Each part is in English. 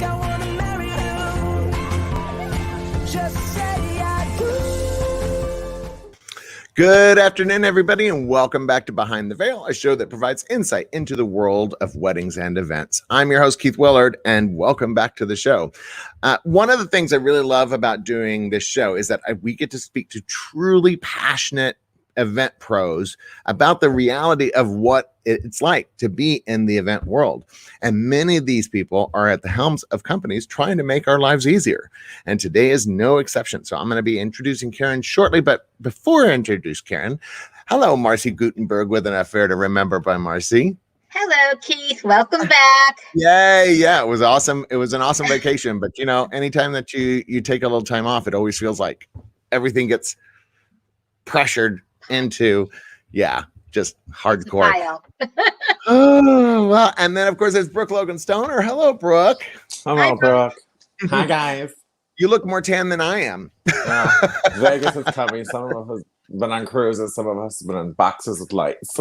I wanna marry you. Just say I do. Good afternoon, everybody, and welcome back to Behind the Veil, a show that provides insight into the world of weddings and events. I'm your host, Keith Willard, and welcome back to the show. One of the things I really love about doing this show is that we get to speak to truly passionate event pros about the reality of what it's like to be in the event world. And many of these people are at the helms of companies trying to make our lives easier. And today is no exception. So I'm going to be introducing Karen shortly. But before I introduce Karen, hello, Marcy Gutenberg with an affair to remember by Marcy. Hello, Keith. Welcome back. Yay. Yeah, it was awesome. It was an awesome vacation. But, you know, anytime that you take a little time off, it always feels like everything gets pressured into, just hardcore. Oh, well, and then of course there's Brooke Logan Stoner. Hello, Brooke. Hello, Brooke. Hi, guys. You look more tan than I am. Vegas is coming. Some of us have been on cruises. Some of us have been in boxes with lights.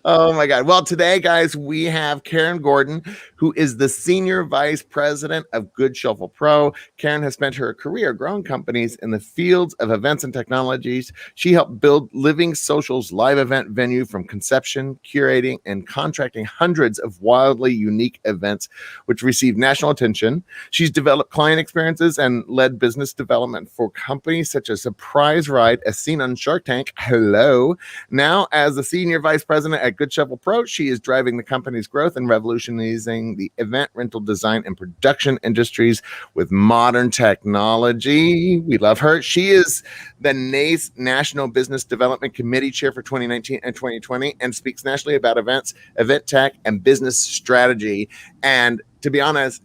Oh my God. Well, today, guys, we have Karen Gordon, who is the Senior Vice President of Good Shuffle Pro. Karen has spent her career growing companies in the fields of events and technologies. She helped build Living Social's live event venue from conception, curating, and contracting hundreds of wildly unique events, which received national attention. She's developed client experiences and led business development for companies such as Surprise Ride, as seen on Shark Tank. Hello. Now, as the Senior Vice President at Good Shuffle Pro, she is driving the company's growth and revolutionizing the event rental design and production industries with modern technology. We love her. She is the NACE National Business Development Committee Chair for 2019 and 2020 and speaks nationally about events, event tech, and business strategy. And to be honest,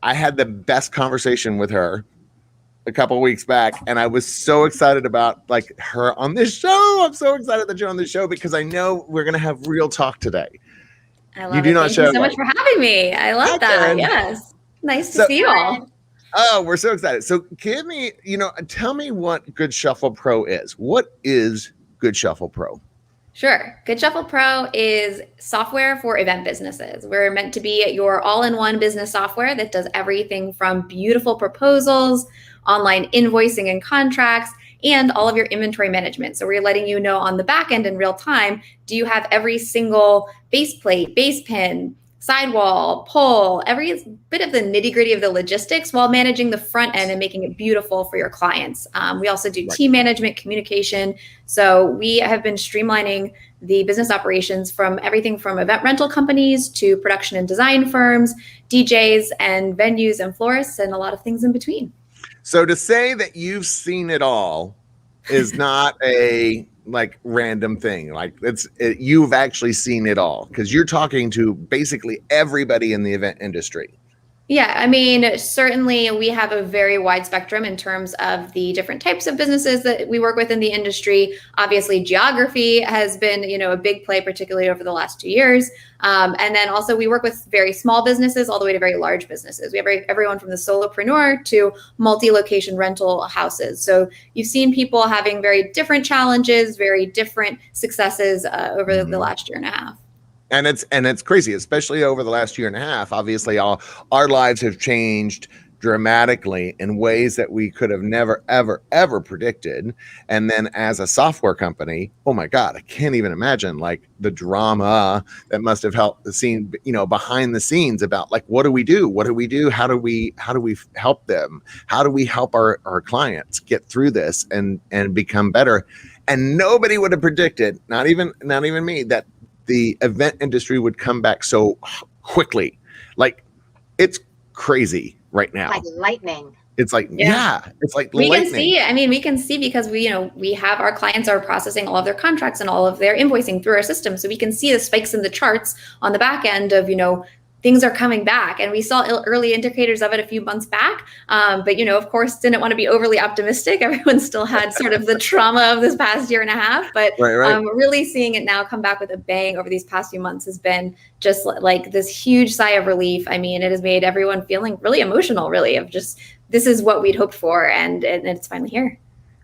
I had the best conversation with her a couple of weeks back, and I was so excited about her on this show. I'm so excited that you're on this show because I know we're gonna have real talk today. I love it. Thank you so much for having me. I love that. Karen. Yes. Nice to see you all. Oh, we're so excited. So give me, tell me what Good Shuffle Pro is. What is Good Shuffle Pro? Sure. Good Shuffle Pro is software for event businesses. We're meant to be your all-in-one business software that does everything from beautiful proposals, online invoicing and contracts, and all of your inventory management. So we're letting you know on the back end in real time, do you have every single base plate, base pin, sidewall, pole, every bit of the nitty-gritty of the logistics while managing the front end and making it beautiful for your clients. We also do team management, communication. So we have been streamlining the business operations from everything from event rental companies to production and design firms, DJs and venues and florists, and a lot of things in between. So to say that you've seen it all is not a random thing. You've actually seen it all because you're talking to basically everybody in the event industry. Yeah, I mean, certainly we have a very wide spectrum in terms of the different types of businesses that we work with in the industry. Obviously, geography has been, a big play, particularly over the last 2 years. And then also we work with very small businesses all the way to very large businesses. We have everyone from the solopreneur to multi-location rental houses. So you've seen people having very different challenges, very different successes over the last year and a half. And it's crazy, especially over the last year and a half. Obviously, our lives have changed dramatically in ways that we could have never, ever, ever predicted. And then as a software company, oh my God, I can't even imagine the drama that must have helped the scene, behind the scenes about what do we do? What do we do? How do we help them? How do we help our clients get through this and become better? And nobody would have predicted, not even me, that the event industry would come back so quickly. It's crazy right now. Like lightning. It's it's like we lightning. We can see because we have our clients are processing all of their contracts and all of their invoicing through our system. So we can see the spikes in the charts on the back end of, things are coming back. And we saw early indicators of it a few months back. But, of course, didn't want to be overly optimistic. Everyone still had sort of the trauma of this past year and a half. But really seeing it now come back with a bang over these past few months has been just like this huge sigh of relief. I mean, it has made everyone feeling really emotional, really, of just this is what we'd hoped for. And it's finally here.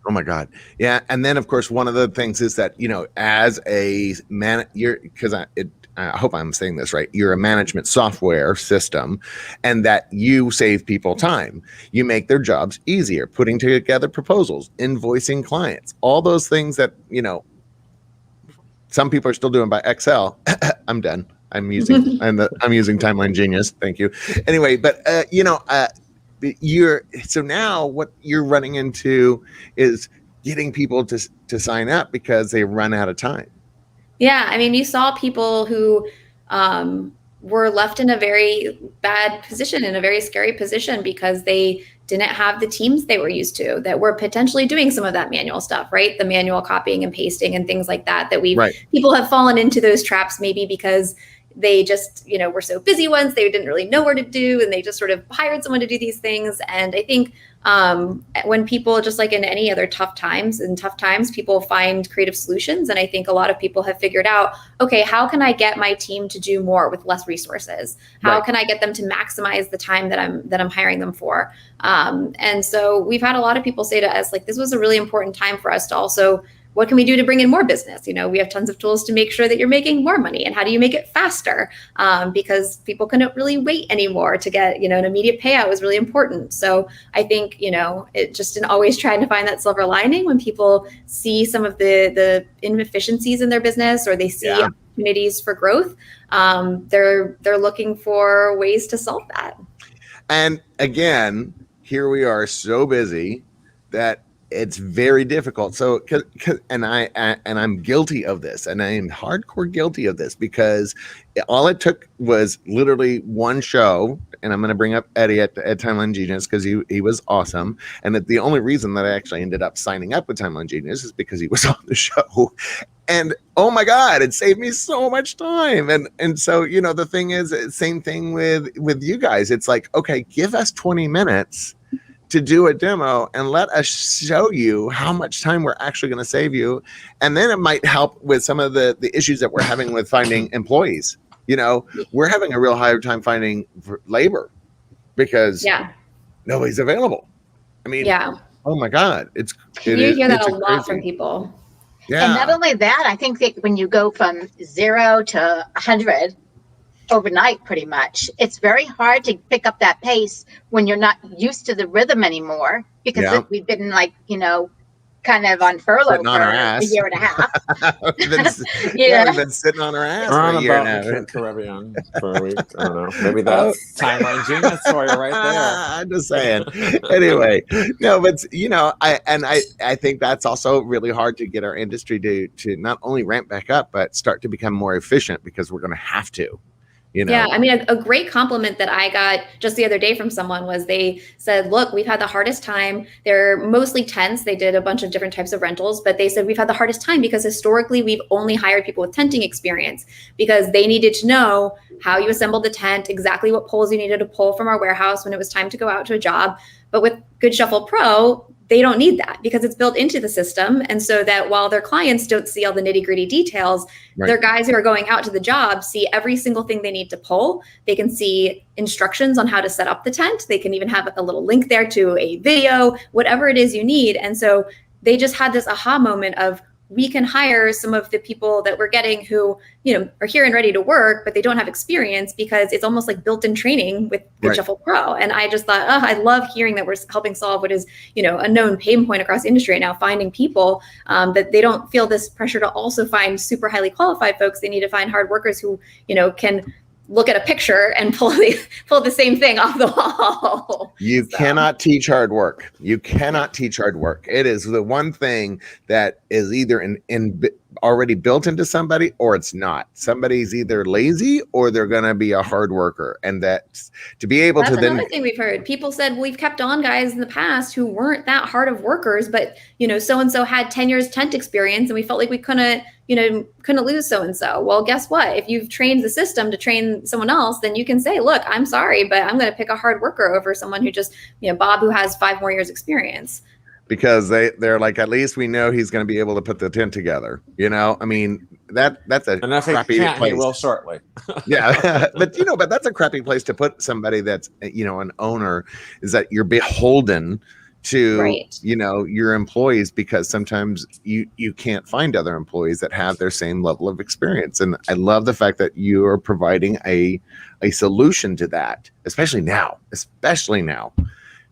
Oh my God. Yeah. And then of course, one of the things is that, as a man, I hope I'm saying this right, you're a management software system, and that you save people time. You make their jobs easier, putting together proposals, invoicing clients, all those things that, you know, some people are still doing by Excel. I'm done. I'm using Timeline Genius. Thank you. Anyway, but so now what you're running into is getting people to sign up because they run out of time. Yeah, I mean, you saw people who were left in a very bad position, in a very scary position, because they didn't have the teams they were used to that were potentially doing some of that manual stuff, right? The manual copying and pasting and things like that, people have fallen into those traps maybe because they just, were so busy once, they didn't really know where to do, and they just sort of hired someone to do these things. And I think when people, just like in any other tough times, people find creative solutions. And I think a lot of people have figured out, okay, how can I get my team to do more with less resources? How can I get them to maximize the time that I'm hiring them for? And so we've had a lot of people say to us, like, this was a really important time for us to also, what can we do to bring in more business? We have tons of tools to make sure that you're making more money. And how do you make it faster? Because people couldn't really wait anymore to get, an immediate payout was really important. So I think, it just in always trying to find that silver lining when people see some of the inefficiencies in their business, or they see opportunities for growth, they're looking for ways to solve that. And again, here we are so busy that it's very difficult. So, and I'm guilty of this, and I am hardcore guilty of this, because all it took was literally one show. And I'm going to bring up Eddie at Timeline Genius because he was awesome. And that the only reason that I actually ended up signing up with Timeline Genius is because he was on the show. And oh my God, it saved me so much time. And so, the thing is, same thing with you guys. It's like, okay, give us 20 minutes to do a demo and let us show you how much time we're actually going to save you. And then it might help with some of the issues that we're having with finding employees. We're having a real hard time finding labor because nobody's available. I mean, oh my God. You hear that a lot from people. Yeah. And not only that, I think that when you go from 0 to 100 overnight, pretty much, it's very hard to pick up that pace when you're not used to the rhythm anymore, because we've been like, kind of on furlough for a year and a half. We've been sitting on our ass for a year now. Caribbean for a week. I don't know. Maybe that's Timeline Genius for you right there. I'm just saying. Anyway, no, but I think that's also really hard to get our industry to not only ramp back up, but start to become more efficient, because we're going to have to. Yeah, I mean, a great compliment that I got just the other day from someone was they said, look, we've had the hardest time. They're mostly tents. They did a bunch of different types of rentals, but they said we've had the hardest time because historically we've only hired people with tenting experience, because they needed to know how you assembled the tent, exactly what poles you needed to pull from our warehouse when it was time to go out to a job. But with Good Shuffle Pro, they don't need that because it's built into the system. And so that while their clients don't see all the nitty gritty details, their guys who are going out to the job see every single thing they need to pull. They can see instructions on how to set up the tent. They can even have a little link there to a video, whatever it is you need. And so they just had this aha moment of, we can hire some of the people that we're getting who, are here and ready to work, but they don't have experience, because it's almost like built-in training with Good Shuffle Pro. And I just thought, I love hearing that we're helping solve what is, a known pain point across the industry right now, finding people that they don't feel this pressure to also find super highly qualified folks. They need to find hard workers who, can look at a picture and pull the same thing off the wall. You cannot teach hard work. You cannot teach hard work. It is the one thing that is either already built into somebody, or it's not. Somebody's either lazy or they're going to be a hard worker. And that's to be able That's to then. Another thing we've heard. People said, we've kept on guys in the past who weren't that hard of workers, but so-and-so had 10 years tent experience, and we felt like we couldn't lose so-and-so. Well, guess what? If you've trained the system to train someone else, then you can say, look, I'm sorry, but I'm going to pick a hard worker over someone who just, Bob, who has 5 more years experience. Because they're like, at least we know he's going to be able to put the tent together. I mean, that's a crappy place. He will shortly. Yeah, but that's a crappy place to put somebody that's an owner, is that you're beholden to Right. your employees, because sometimes you can't find other employees that have their same level of experience. And I love the fact that you are providing a solution to that, especially now because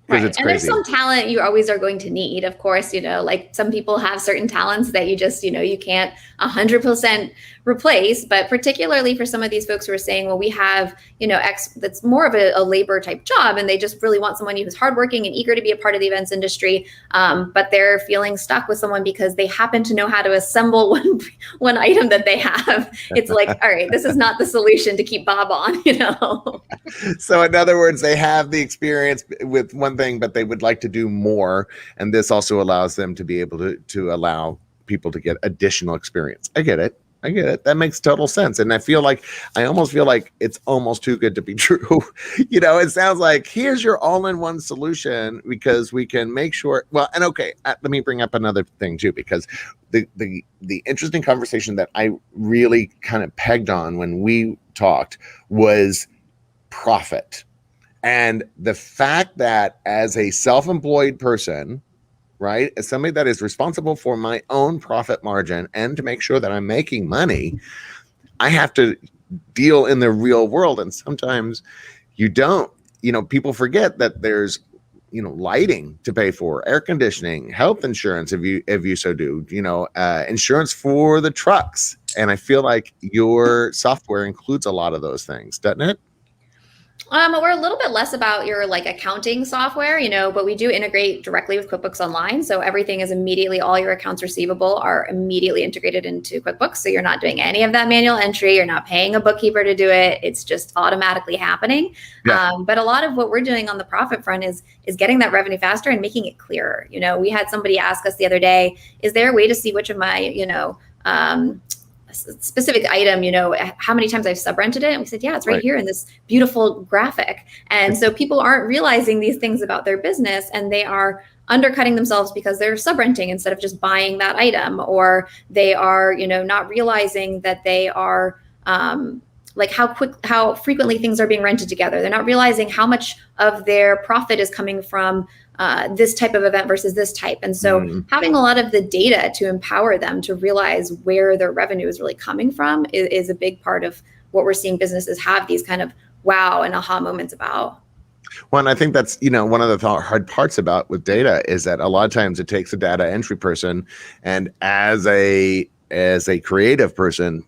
Right. it's And there's crazy. some talent you always are going to need, of course, like some people have certain talents that you just, you can't 100% replace. But particularly for some of these folks who are saying, well, we have, that's more of a labor type job, and they just really want someone who's hardworking and eager to be a part of the events industry. But they're feeling stuck with someone because they happen to know how to assemble one item that they have. It's like, all right, this is not the solution to keep Bob on, So in other words, they have the experience with one thing, but they would like to do more. And this also allows them to be able to allow people to get additional experience. I get it. That makes total sense. And I almost feel like it's almost too good to be true. It sounds like here's your all-in-one solution, because we can make sure. Well, and okay, let me bring up another thing too, because the interesting conversation that I really kind of pegged on when we talked was profit. And the fact that as a self-employed person, right, as somebody that is responsible for my own profit margin and to make sure that I'm making money, I have to deal in the real world. And sometimes you don't, people forget that there's, lighting to pay for, air conditioning, health insurance, if you so do, insurance for the trucks. And I feel like your software includes a lot of those things, doesn't it? We're a little bit less about your accounting software, but we do integrate directly with QuickBooks Online. So everything is immediately, all your accounts receivable are immediately integrated into QuickBooks. So you're not doing any of that manual entry. You're not paying a bookkeeper to do it. It's just automatically happening. Yeah. But a lot of what we're doing on the profit front is getting that revenue faster and making it clearer. We had somebody ask us the other day, is there a way to see which of my, specific item, how many times I've subrented it? And we said, yeah, it's right here in this beautiful graphic. And so people aren't realizing these things about their business, and they are undercutting themselves because they're subrenting instead of just buying that item, or they are, not realizing that they are, how frequently things are being rented together. They're not realizing how much of their profit is coming from this type of event versus this type. And so having a lot of the data to empower them to realize where their revenue is really coming from is a big part of what we're seeing businesses have these kind of wow and aha moments about. Well, and I think that's, one of the hard parts about with data is that a lot of times it takes a data entry person, and as a creative person,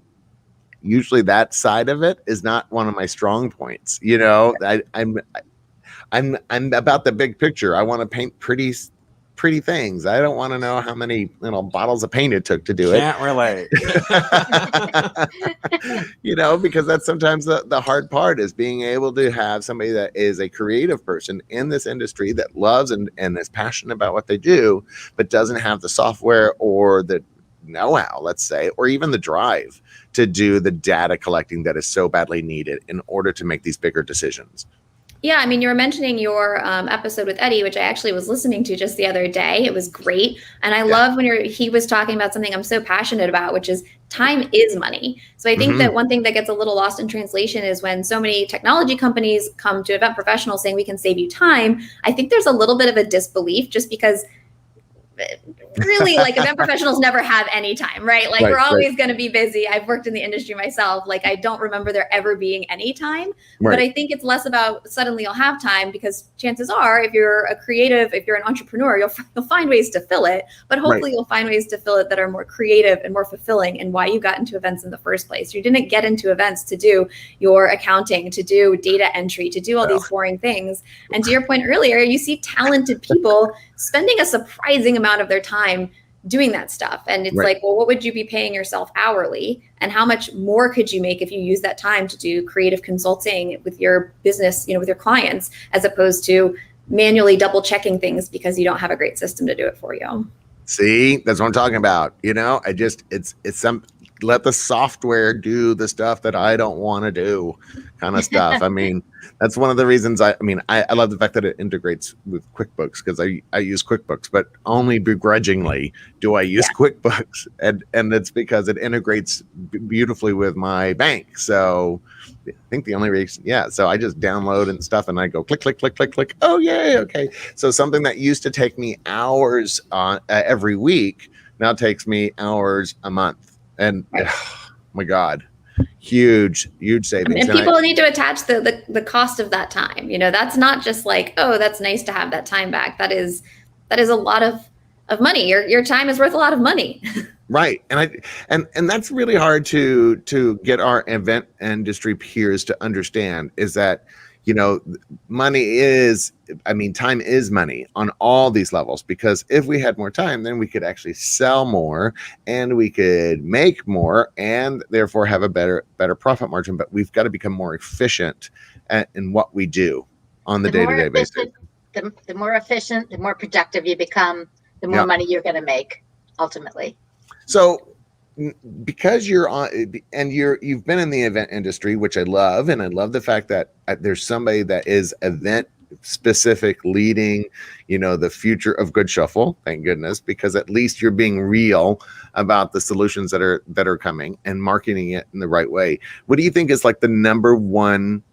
usually that side of it is not one of my strong points. I'm about the big picture. I want to paint pretty things. I don't want to know how many bottles of paint it took to do it. Can't relate. Because that's sometimes the hard part, is being able to have somebody that is a creative person in this industry that loves and is passionate about what they do, but doesn't have the software or the know-how, let's say, or even the drive to do the data collecting that is so badly needed in order to make these bigger decisions. Yeah, I mean, you were mentioning your episode with Eddie, which I actually was listening to just the other day. It was great. And I love when he was talking about something I'm so passionate about, which is time is money. So I think that one thing that gets a little lost in translation is when so many technology companies come to event professionals saying we can save you time. I think there's a little bit of a disbelief, just because really, event professionals never have any time, right? We're always going to be busy. I've worked in the industry myself. I don't remember there ever being any time. But I think it's less about suddenly you'll have time, because chances are, if you're a creative, if you're an entrepreneur, you'll find ways to fill it. But hopefully you'll find ways to fill it that are more creative and more fulfilling, and why you got into events in the first place. You didn't get into events to do your accounting, to do data entry, to do all these boring things. And to your point earlier, you see talented people spending a surprising amount of their time doing that stuff. And it's well, what would you be paying yourself hourly? And how much more could you make if you use that time to do creative consulting with your business, with your clients, as opposed to manually double checking things because you don't have a great system to do it for you? See, that's what I'm talking about. let the software do the stuff that I don't want to do, kind of stuff. I mean, that's one of the reasons I love the fact that it integrates with QuickBooks, because I use QuickBooks, but only begrudgingly do I use QuickBooks, and it's because it integrates beautifully with my bank. So I think the only reason, so I just download and stuff, and I go click, click, click, click, click. Oh, yay, okay. So something that used to take me hours every week now takes me hours a month. And oh my God, huge savings. And people need to attach the cost of that time. That's not just like, oh, that's nice to have that time back. That is a lot of money. Your time is worth a lot of money. Right. And that's really hard to get our event industry peers to understand, is that, time is money on all these levels, because if we had more time, then we could actually sell more and we could make more and therefore have a better profit margin. But we've got to become more efficient in what we do on the day-to-day basis. The more efficient, the more productive you become, the more money you're going to make ultimately. So because you're on and you've been in the event industry, which I love, and I love the fact that there's somebody that is event specific leading, the future of Good Shuffle, thank goodness, because at least you're being real about the solutions that are coming and marketing it in the right way. What do you think is like the number one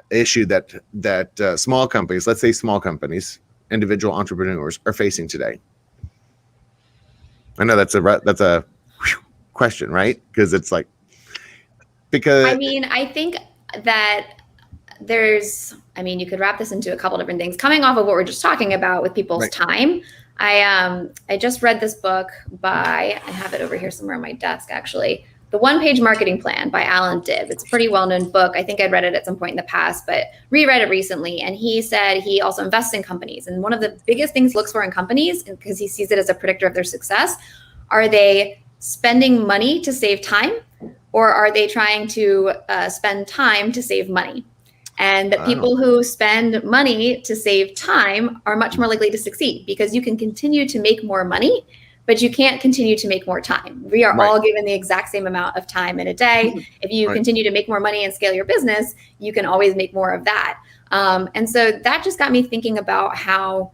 issue that small companies, let's say small companies, individual entrepreneurs, are facing today? I know that's a question, right? Because it's like, I think that you could wrap this into a couple different things. Coming off of what we're just talking about with people's time, I just read this book I have it over here somewhere on my desk, actually. The One-Page Marketing Plan by Alan Dibb. It's a pretty well-known book. I think I'd read it at some point in the past, but reread it recently. And he said he also invests in companies. And one of the biggest things he looks for in companies, because he sees it as a predictor of their success, are they spending money to save time, or are they trying to spend time to save money? And that people who spend money to save time are much more likely to succeed, because you can continue to make more money, but you can't continue to make more time. We are all given the exact same amount of time in a day. If you continue to make more money and scale your business, you can always make more of that. And so that just got me thinking about how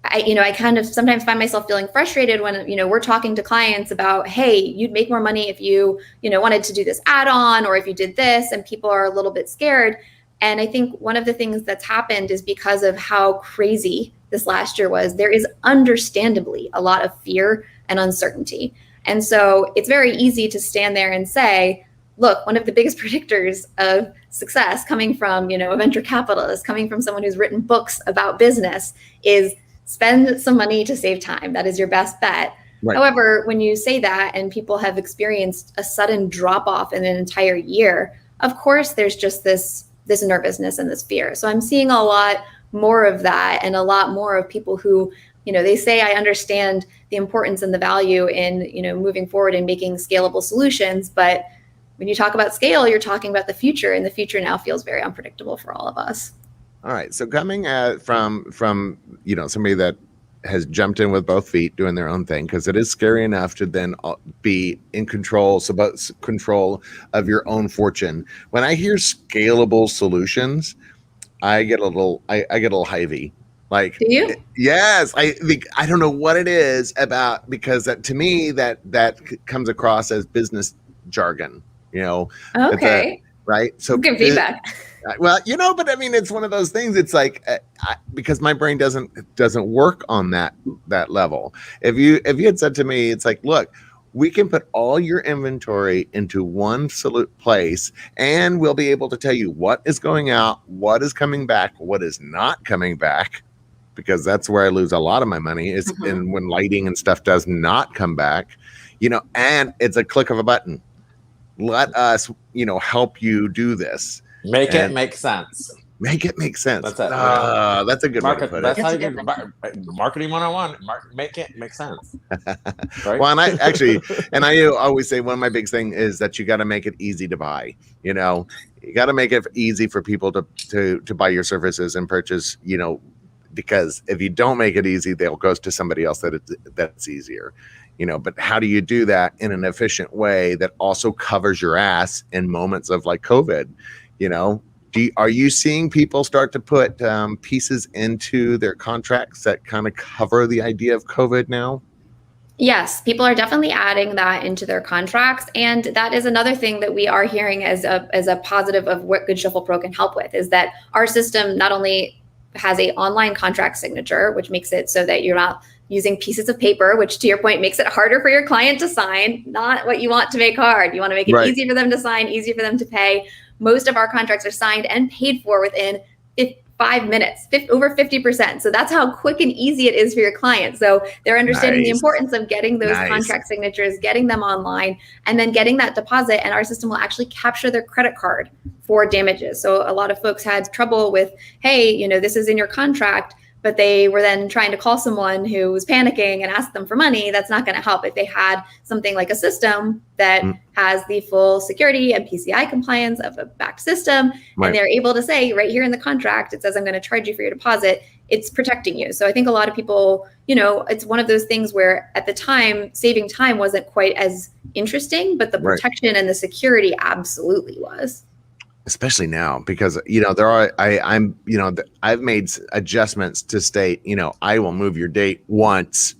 I kind of sometimes find myself feeling frustrated when, we're talking to clients about, hey, you'd make more money if you, wanted to do this add-on, or if you did this, and people are a little bit scared. And I think one of the things that's happened is because of how crazy this last year was, there is understandably a lot of fear and uncertainty. And so it's very easy to stand there and say, look, one of the biggest predictors of success coming from, a venture capitalist, coming from someone who's written books about business, is spend some money to save time. That is your best bet. Right. However, when you say that and people have experienced a sudden drop off in an entire year, of course, there's just this nervousness and this fear. So I'm seeing a lot more of that, and a lot more of people who, they say, I understand the importance and the value in, moving forward and making scalable solutions. But when you talk about scale, you're talking about the future, and the future now feels very unpredictable for all of us. All right. So coming from somebody that has jumped in with both feet doing their own thing, because it is scary enough to then be in control of your own fortune. When I hear scalable solutions, I get a little hivey. Like, do you? Yes. I don't know what it is about, because to me that comes across as business jargon, Okay. Right. So give feedback. Well, but it's one of those things. It's like, because my brain doesn't work on that level. If you had said to me, it's like, look, we can put all your inventory into one place, and we'll be able to tell you what is going out, what is coming back, what is not coming back, because that's where I lose a lot of my money is in when lighting and stuff does not come back, and it's a click of a button. Let us, help you do this. Make it make sense. Make it make sense. That's it. That's a good way to put it. That's how you do marketing 101. Make it make sense. Right? Well, and I always say one of my big things is that you got to make it easy to buy. You got to make it easy for people to buy your services and purchase. Because if you don't make it easy, they'll go to somebody else that's easier. but how do you do that in an efficient way that also covers your ass in moments of like COVID? Are you seeing people start to put pieces into their contracts that kind of cover the idea of COVID now? Yes, people are definitely adding that into their contracts. And that is another thing that we are hearing as a positive of what Good Shuffle Pro can help with, is that our system not only has a online contract signature, which makes it so that you're not using pieces of paper, which to your point makes it harder for your client to sign, not what you want to make hard. You want to make it Right. easy for them to sign, easy for them to pay. Most of our contracts are signed and paid for within 5 minutes, over 50%. So that's how quick and easy it is for your client. So they're understanding the Nice. importance of getting those Nice. contract signatures, getting them online, and then getting that deposit. And our system will actually capture their credit card for damages. So a lot of folks had trouble with, hey, this is in your contract, but they were then trying to call someone who was panicking and ask them for money. That's not going to help. If they had something like a system that has the full security and PCI compliance of a backed system, Right. and they're able to say right here in the contract, it says I'm going to charge you for your deposit, it's protecting you. So I think a lot of people, it's one of those things where at the time, saving time wasn't quite as interesting, but the Right. protection and the security absolutely was. Especially now, because I've made adjustments to state, I will move your date once,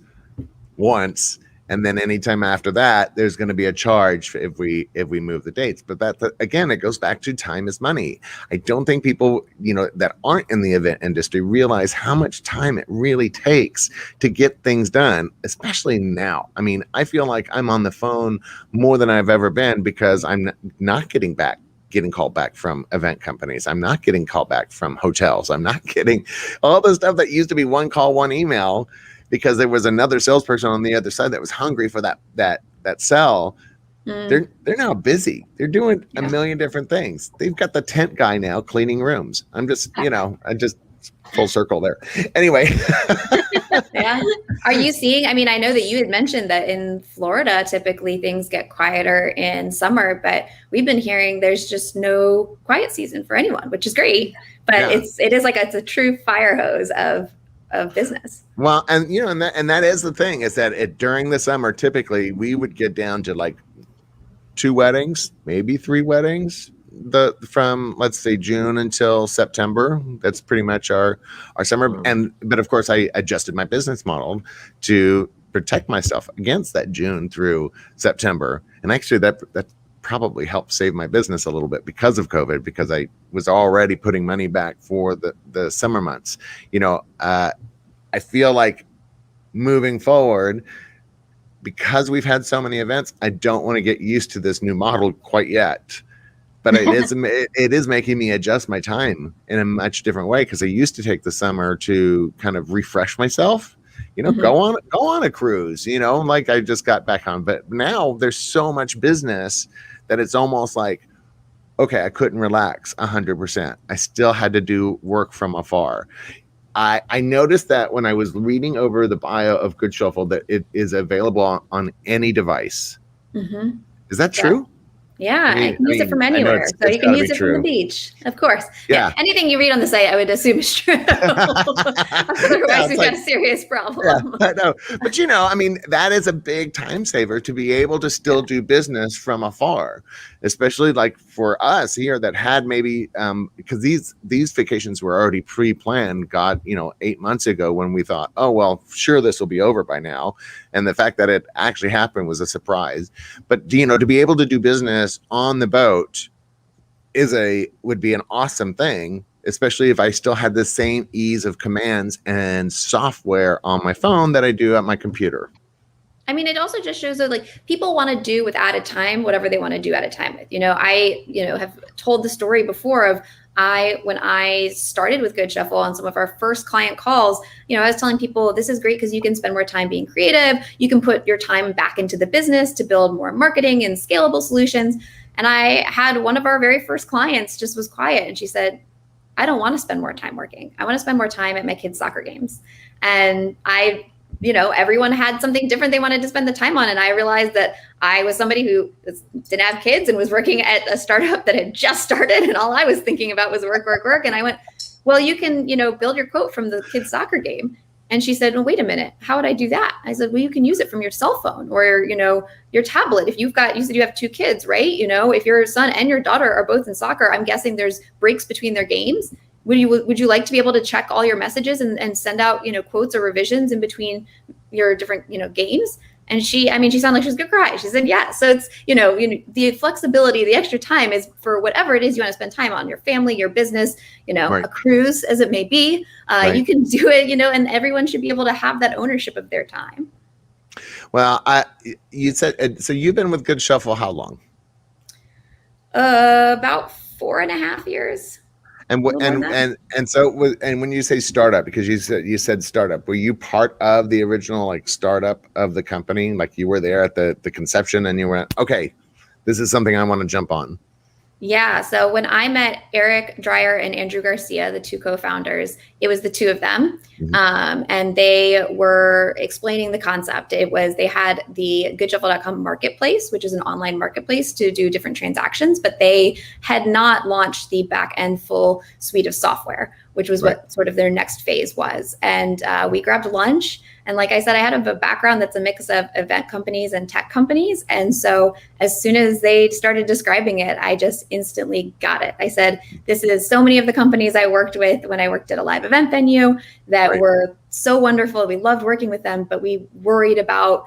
and then anytime after that, there's going to be a charge if we move the dates. But again, it goes back to time is money. I don't think people that aren't in the event industry realize how much time it really takes to get things done, especially now. I mean, I feel like I'm on the phone more than I've ever been because I'm not getting called back from event companies. I'm not getting called back from hotels. I'm not getting all the stuff that used to be one call, one email, because there was another salesperson on the other side that was hungry for that sell. They're now busy. They're doing a million different things. They've got the tent guy now cleaning rooms. I just full circle there. Anyway. Yeah. Are you seeing, I know that you had mentioned that in Florida, typically things get quieter in summer, but we've been hearing there's just no quiet season for anyone, which is great. But Yeah. it's a true fire hose of business. Well, and that is the thing, is that during the summer, typically we would get down to like 2 weddings, maybe 3 weddings. From let's say June until September, that's pretty much our summer. But of course, I adjusted my business model to protect myself against that June through September. And actually, that probably helped save my business a little bit because of COVID, because I was already putting money back for the summer months. I feel like moving forward, because we've had so many events, I don't want to get used to this new model quite yet. But it is making me adjust my time in a much different way, because I used to take the summer to kind of refresh myself, go on a cruise, like I just got back on. But now there's so much business that it's almost like, okay, I couldn't relax 100%. I still had to do work from afar. I noticed that when I was reading over the bio of Good Shuffle, that it is available on any device. Mm-hmm. Is that true? Yeah, I can use it from anywhere. So you can use it from the beach, of course. Yeah. Anything you read on the site, I would assume is true. Otherwise, we've got a serious problem. Yeah, no. But that is a big time saver to be able to still do business from afar, especially like for us here that had maybe because these vacations were already pre-planned, 8 months ago, when we thought, oh well, sure, this will be over by now. And the fact that it actually happened was a surprise. But to be able to do business on the boat would be an awesome thing, especially if I still had the same ease of commands and software on my phone that I do at my computer. It also just shows that people want to do with at a time whatever they want to do at a time with. I have told the story before of when I started with Good Shuffle on some of our first client calls, I was telling people, this is great because you can spend more time being creative. You can put your time back into the business to build more marketing and scalable solutions. And I had one of our very first clients just was quiet. And she said, I don't want to spend more time working. I want to spend more time at my kids' soccer games. And everyone had something different they wanted to spend the time on. And I realized that I was somebody who didn't have kids and was working at a startup that had just started. And all I was thinking about was work. And I went, well, you can, build your quote from the kids' soccer game. And she said, well, wait a minute, how would I do that? I said, well, you can use it from your cell phone or, your tablet. If you said you have 2 kids, right? If your son and your daughter are both in soccer, I'm guessing there's breaks between their games. Would you like to be able to check all your messages and send out, quotes or revisions in between your different, games? And she sounded like she was gonna cry. She said, yeah. So it's, the flexibility, the extra time is for whatever it is you want to spend time on, your family, your business, Right. a cruise as it may be. Right. You can do it, and everyone should be able to have that ownership of their time. Well, you said, so you've been with Good Shuffle how long? About 4.5 years. And when you say startup, because you said startup, were you part of the original like startup of the company? Like you were there at the conception and you went, okay, this is something I want to jump on. Yeah. So when I met Eric Dreyer and Andrew Garcia, the 2 co-founders, it was the 2 of them. Mm-hmm. And they were explaining the concept. They had the goodshuffle.com marketplace, which is an online marketplace to do different transactions, but they had not launched the back end full suite of software, which was Right. what sort of their next phase was. And we grabbed lunch. And like I said, I had a background that's a mix of event companies and tech companies. And so as soon as they started describing it, I just instantly got it. I said, this is so many of the companies I worked with when I worked at a live event venue that Right. were so wonderful. We loved working with them, but we worried about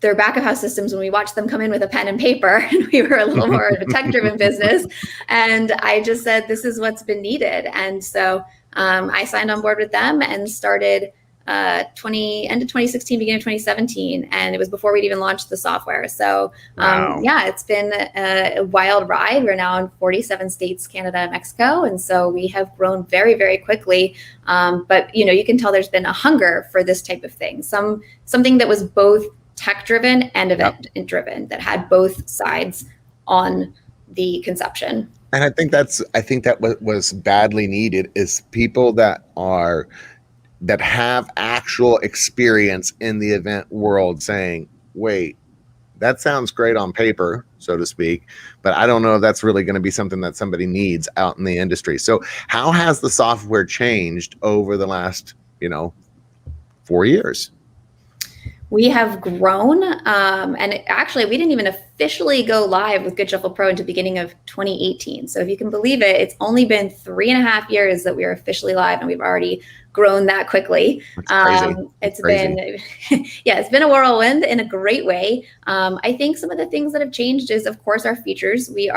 their back of house systems when we watched them come in with a pen and paper, and we were a little more of a tech driven business. And I just said, this is what's been needed. And so I signed on board with them and started end of 2016, beginning of 2017. And it was before we'd even launched the software. So Wow. yeah, it's been a wild ride. We're now in 47 states, Canada, and Mexico. And so we have grown very, very quickly. But you can tell there's been a hunger for this type of thing. Something that was both tech driven and event driven, that had both sides on the conception. And I think that what was badly needed is people that have actual experience in the event world saying, wait, that sounds great on paper, so to speak, but I don't know if that's really going to be something that somebody needs out in the industry. So how has the software changed over the last, 4 years? We have grown, and actually, we didn't even officially go live with Good Shuffle Pro until beginning of 2018. So if you can believe it, it's only been 3.5 years that we are officially live, and we've already grown that quickly. That's crazy. It's been, it's been a whirlwind in a great way. I think some of the things that have changed is, of course, our features. We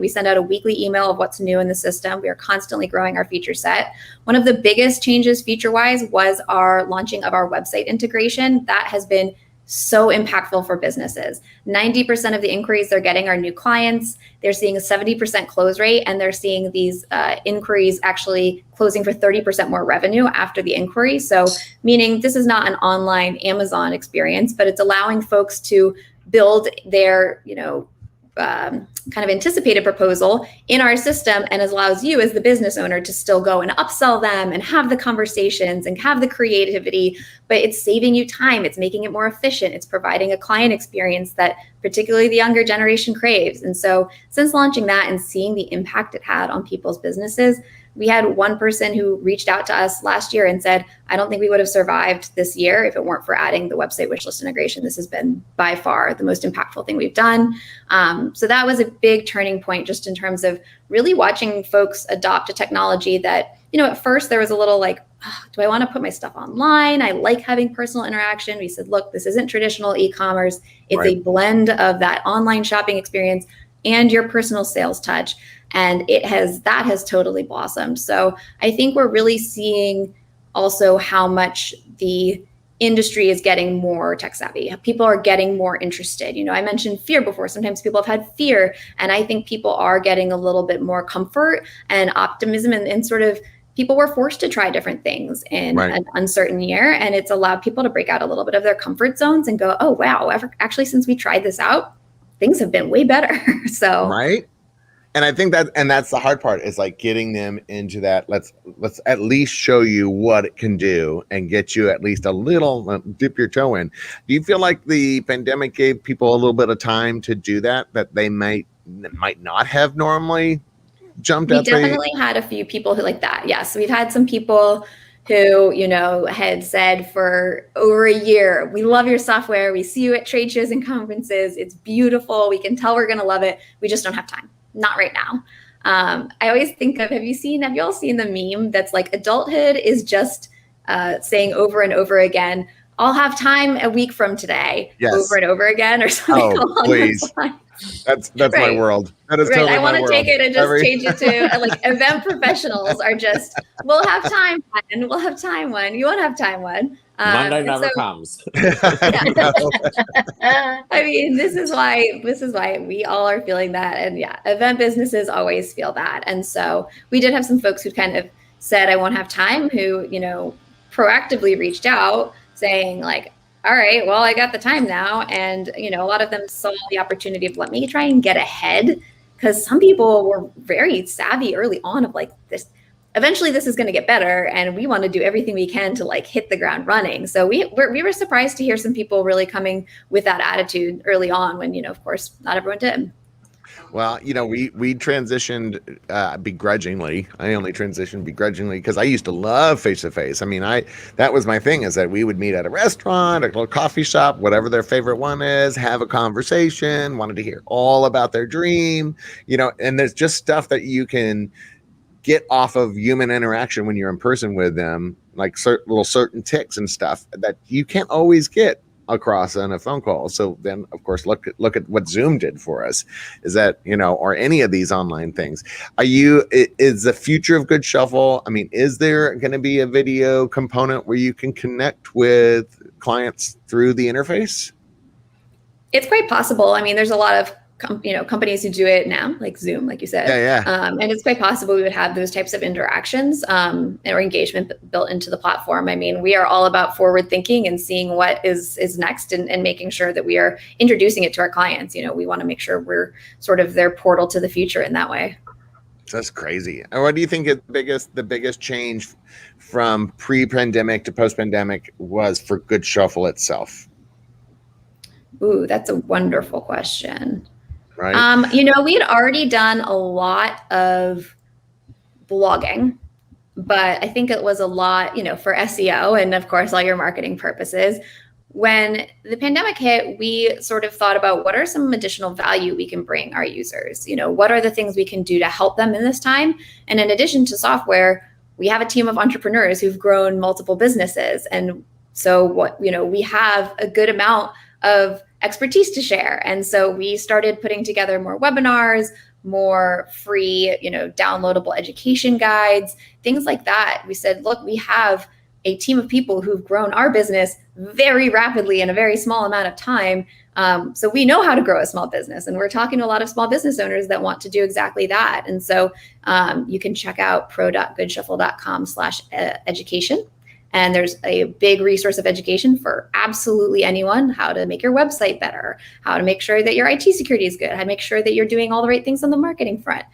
send out a weekly email of what's new in the system. We are constantly growing our feature set. One of the biggest changes feature-wise was our launching of our website integration. That has been so impactful for businesses. 90% of the inquiries they're getting are new clients. They're seeing a 70% close rate, and they're seeing these inquiries actually closing for 30% more revenue after the inquiry. So meaning this is not an online Amazon experience, but it's allowing folks to build their, kind of anticipated proposal in our system, and it allows you as the business owner to still go and upsell them and have the conversations and have the creativity, but it's saving you time. It's making it more efficient. It's providing a client experience that particularly the younger generation craves. And so since launching that and seeing the impact it had on people's businesses, we had one person who reached out to us last year and said, I don't think we would have survived this year if it weren't for adding the website wishlist integration. This has been by far the most impactful thing we've done. So that was a big turning point just in terms of really watching folks adopt a technology that, at first there was a little like, do I want to put my stuff online? I like having personal interaction. We said, look, this isn't traditional e-commerce. It's Right. a blend of that online shopping experience and your personal sales touch. And that has totally blossomed. So I think we're really seeing also how much the industry is getting more tech savvy. People are getting more interested. I mentioned fear before. Sometimes people have had fear, and I think people are getting a little bit more comfort and optimism, and sort of people were forced to try different things in Right. an uncertain year, and it's allowed people to break out a little bit of their comfort zones and go, oh, wow, actually, since we tried this out, things have been way better. So Right. And I think that's the hard part, is like getting them into that. Let's at least show you what it can do and get you at least a little dip your toe in. Do you feel like the pandemic gave people a little bit of time to do that they might not have normally jumped we at? definitely had a few people who like that. Yes, we've had some people who, had said for over a year, we love your software. We see you at trade shows and conferences. It's beautiful. We can tell we're going to love it. We just don't have time. Not right now. I always think of, have you all seen the meme that's like adulthood is just saying over and over again, I'll have time a week from today, Yes. over and over again, or something along please. those lines. That's Right. my world. That is Right. totally I want my to world. take it and just change it to like event professionals are just, we'll have time one, we'll have time one, you won't have time one. Monday and never so- comes. I mean, this is why we all are feeling that. And yeah, event businesses always feel that. And so we did have some folks who kind of said, I won't have time, who, proactively reached out saying like, all right, well, I got the time now. And, a lot of them saw the opportunity of let me try and get ahead, because some people were very savvy early on of like this. Eventually this is going to get better, and we want to do everything we can to like hit the ground running. So we were surprised to hear some people really coming with that attitude early on when, of course, not everyone did. Well, we transitioned begrudgingly. I only transitioned begrudgingly because I used to love face-to-face. I mean, that was my thing, is that we would meet at a restaurant, a little coffee shop, whatever their favorite one is, have a conversation, wanted to hear all about their dream, and there's just stuff that you can get off of human interaction when you're in person with them, like certain ticks and stuff that you can't always get across on a phone call. So then, of course, look at what Zoom did for us. Is that, or any of these online things. Is the future of Good Shuffle, I mean, is there going to be a video component where you can connect with clients through the interface? It's quite possible. I mean, there's a lot of companies who do it now, like Zoom, like you said. Yeah. And it's quite possible we would have those types of interactions or engagement built into the platform. I mean, we are all about forward thinking and seeing what is next and making sure that we are introducing it to our clients. We want to make sure we're sort of their portal to the future in that way. That's crazy. And what do you think is the biggest change from pre-pandemic to post-pandemic was for Good Shuffle itself? Ooh, that's a wonderful question. Right. We had already done a lot of blogging, but I think it was a lot, for SEO and of course all your marketing purposes. When the pandemic hit, we sort of thought about what are some additional value we can bring our users? What are the things we can do to help them in this time? And in addition to software, we have a team of entrepreneurs who've grown multiple businesses. And so we have a good amount of expertise to share. And so we started putting together more webinars, more free, downloadable education guides, things like that. We said, look, we have a team of people who've grown our business very rapidly in a very small amount of time. So we know how to grow a small business, and we're talking to a lot of small business owners that want to do exactly that. And so you can check out pro.goodshuffle.com/education. And there's a big resource of education for absolutely anyone: how to make your website better, how to make sure that your IT security is good, how to make sure that you're doing all the right things on the marketing front.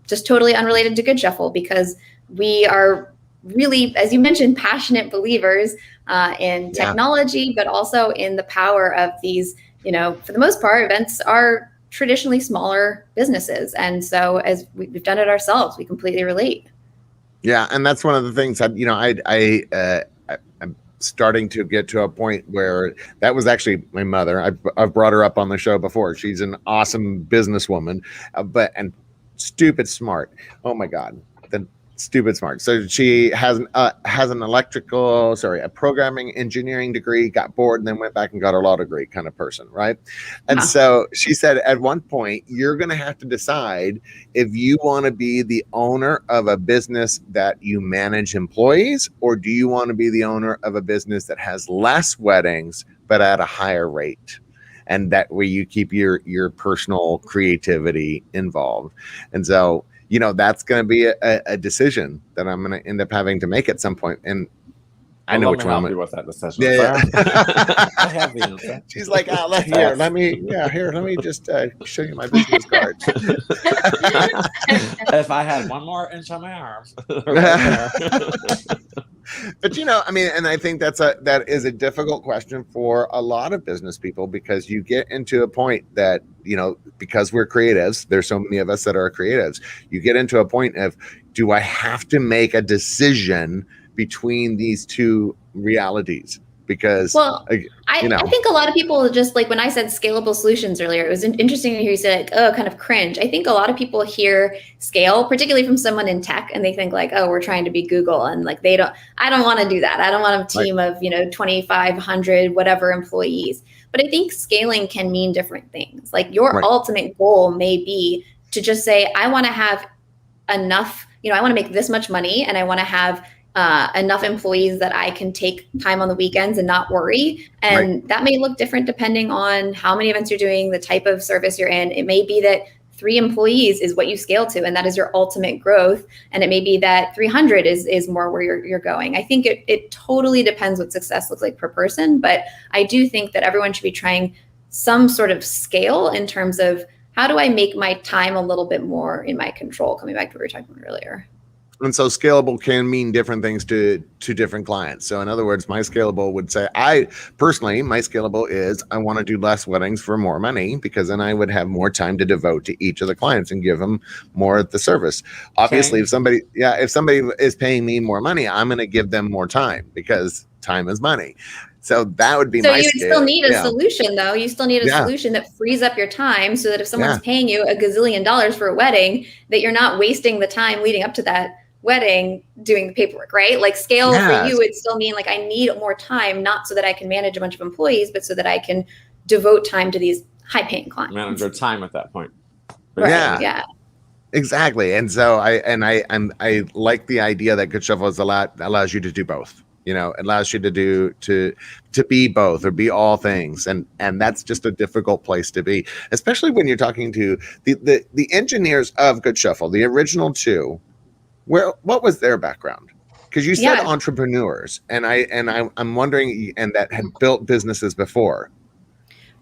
Just totally unrelated to Good Shuffle, because we are really, as you mentioned, passionate believers in technology, but also in the power of these, for the most part, events are traditionally smaller businesses. And so as we've done it ourselves, we completely relate. Yeah, and that's one of the things I'm starting to get to a point where that was actually my mother. I've brought her up on the show before. She's an awesome businesswoman, and stupid smart. Oh my God, stupid smart. So she has a programming engineering degree, got bored, and then went back and got a law degree kind of person, right? And so she said at one point, you're going to have to decide if you want to be the owner of a business that you manage employees, or do you want to be the owner of a business that has less weddings but at a higher rate? And that way you keep your personal creativity involved. And so that's going to be a decision that I'm going to end up having to make at some point. And I know which one. Let me help you with that decision. Yeah. I have the answer. She's like, let me just show you my business card. If I had one more inch on my arm. But and I think that is a difficult question for a lot of business people, because you get into a point that, because we're creatives, there's so many of us that are creatives, you get into a point of, do I have to make a decision between these two realities? Because Well, you know, I think a lot of people just like when I said scalable solutions earlier, it was interesting to hear you say like, oh, kind of cringe. I think a lot of people hear scale, particularly from someone in tech, and they think like, oh, we're trying to be Google. And like, I don't want to do that. I don't want a team of, 2,500, whatever employees. But I think scaling can mean different things. Like your ultimate goal may be to just say, I want to have enough, I want to make this much money and I want to have enough employees that I can take time on the weekends and not worry. And that may look different depending on how many events you're doing, the type of service you're in. It may be that 3 employees is what you scale to, and that is your ultimate growth. And it may be that 300 is more where you're going. I think it totally depends what success looks like per person. But I do think that everyone should be trying some sort of scale in terms of how do I make my time a little bit more in my control, coming back to what we were talking about earlier. And so scalable can mean different things to different clients. So in other words, my scalable would say, my scalable is I want to do less weddings for more money, because then I would have more time to devote to each of the clients and give them more of the service. Obviously, if somebody is paying me more money, I'm going to give them more time, because time is money. So that would be my scale. So you still need a solution, though. You still need a solution that frees up your time so that if someone's paying you $1 gazillion for a wedding, that you're not wasting the time leading up to that wedding doing the paperwork, right? Like scale for you would still mean like I need more time, not so that I can manage a bunch of employees, but so that I can devote time to these high-paying clients. Manage your time at that point. Right. Yeah. Exactly. And so I like the idea that Good Shuffle allows you to do both. It allows you to be both or be all things. And that's just a difficult place to be, especially when you're talking to the engineers of Good Shuffle, the original 2. What was their background? Because you said entrepreneurs, and I'm wondering, and that had built businesses before.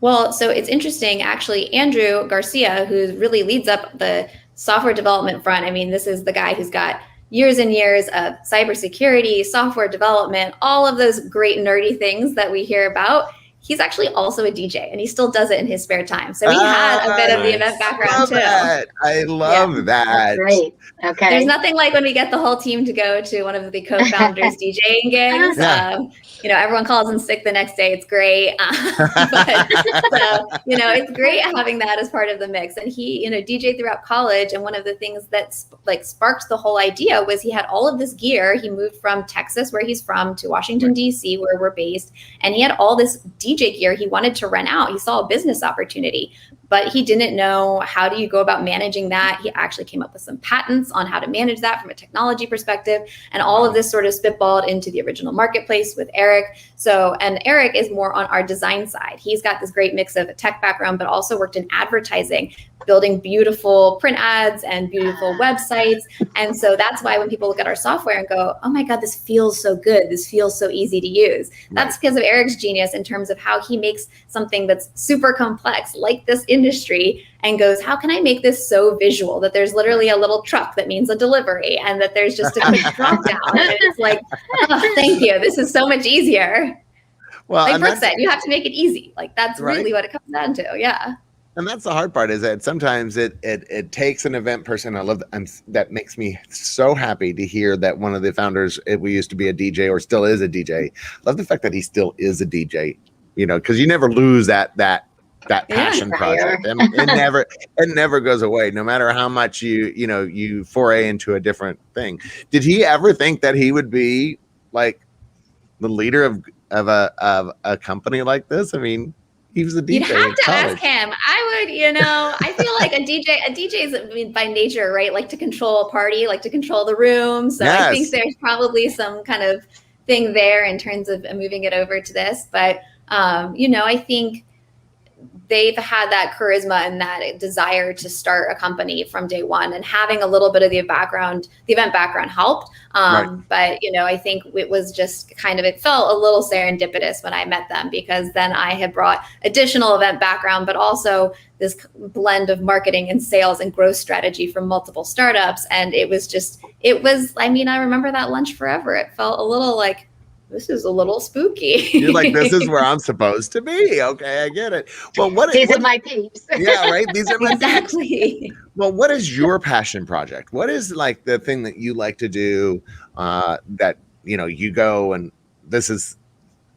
Well, so it's interesting, actually. Andrew Garcia, who really leads up the software development front. I mean, this is the guy who's got years and years of cybersecurity, software development, all of those great nerdy things that we hear about. He's actually also a DJ, and he still does it in his spare time. So he had a bit of the event background too. I love that. That's great. Okay. There's nothing like when we get the whole team to go to one of the co-founders' DJing gigs. Everyone calls in sick the next day. It's great. It's great having that as part of the mix. And he, DJed throughout college. And one of the things that sparked the whole idea was he had all of this gear. He moved from Texas, where he's from, to Washington, D.C., where we're based. And he had all this DJ gear he wanted to rent out. He saw a business opportunity, but he didn't know how do you go about managing that. He actually came up with some patents on how to manage that from a technology perspective. And all of this sort of spitballed into the original marketplace with Eric. And Eric is more on our design side. He's got this great mix of a tech background, but also worked in advertising, building beautiful print ads and beautiful websites. And so that's why when people look at our software and go, oh my God, this feels so good. This feels so easy to use. That's because of Eric's genius in terms of how he makes something that's super complex, like this industry, and goes, how can I make this so visual that there's literally a little truck that means a delivery, and that there's just a quick drop down. And it's like, oh, thank you. This is so much easier. Well, like Brooke said, you have to make it easy. Like that's really what it comes down to. Yeah. And that's the hard part, is that sometimes it takes an event person. I love that makes me so happy to hear that one of the founders, we used to be a DJ or still is a DJ. Love the fact that he still is a DJ, because you never lose that passion project, and it never goes away, no matter how much you foray into a different thing. Did he ever think that he would be like the leader of a company like this? I mean, he was a DJ. You'd have to ask him. I would, I feel like a DJ is by nature, right? Like to control a party, like to control the room. So I think there's probably some kind of thing there in terms of moving it over to this. But, I think they've had that charisma and that desire to start a company from day one, and having a little bit of the event background helped. But, I think it was just it felt a little serendipitous when I met them, because then I had brought additional event background, but also this blend of marketing and sales and growth strategy from multiple startups. And I remember that lunch forever. It felt a little like, this is a little spooky. You're like, this is where I'm supposed to be. Okay, I get it. Well, these are my peeps. Yeah, right. These are my exactly. peeps. Well, what is your passion project? What is like the thing that you like to do that you go and this is,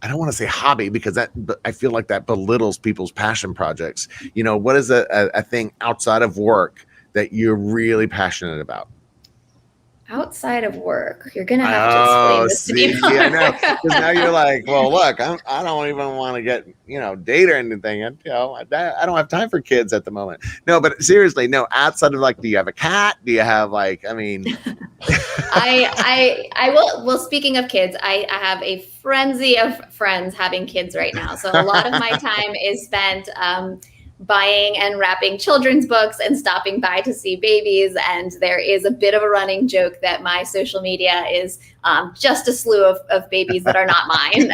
I don't want to say hobby because I feel like that belittles people's passion projects. What is a thing outside of work that you're really passionate about? Outside of work, you're gonna have to Oh, explain this to see, people. I know. Because now you're like, well, look, I don't even want to get, date or anything. I don't have time for kids at the moment. No, but seriously, no, outside of like, do you have a cat? Do you have like, I mean, I will. Well, speaking of kids, I have a frenzy of friends having kids right now. So a lot of my time is spent buying and wrapping children's books and stopping by to see babies. And there is a bit of a running joke that my social media is just a slew of babies that are not mine.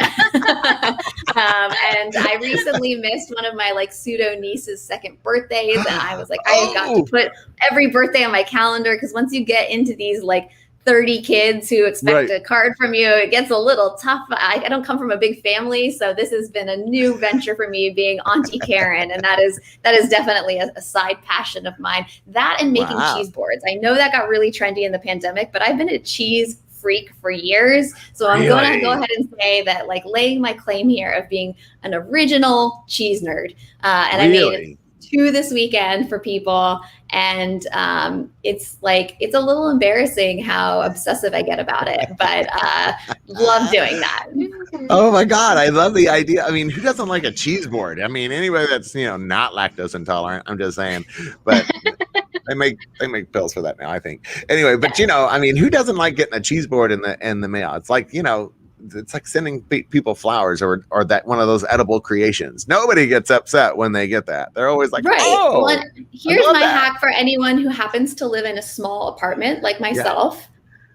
And I recently missed one of my like pseudo niece's second birthdays. And I was like, I have got to put every birthday on my calendar, because once you get into these like 30 kids who expect a card from you, it gets a little tough. I don't come from a big family, so this has been a new venture for me, being Auntie Karen, and that is definitely a side passion of mine. That and making cheese boards. I know that got really trendy in the pandemic, but I've been a cheese freak for years, so I'm going to go ahead and say that, like, laying my claim here of being an original cheese nerd. And I made 2 this weekend for people, and it's a little embarrassing how obsessive I get about it, but love doing that. Oh my God, I love the idea. I mean, who doesn't like a cheese board? I mean, anybody that's not lactose intolerant, I'm just saying. But they make pills for that now, I think. Anyway, but I mean, who doesn't like getting a cheese board in the mail? It's like, it's like sending people flowers or that one of those edible creations. Nobody gets upset when they get that. They're always like, oh, well, here's my hack for anyone who happens to live in a small apartment like myself.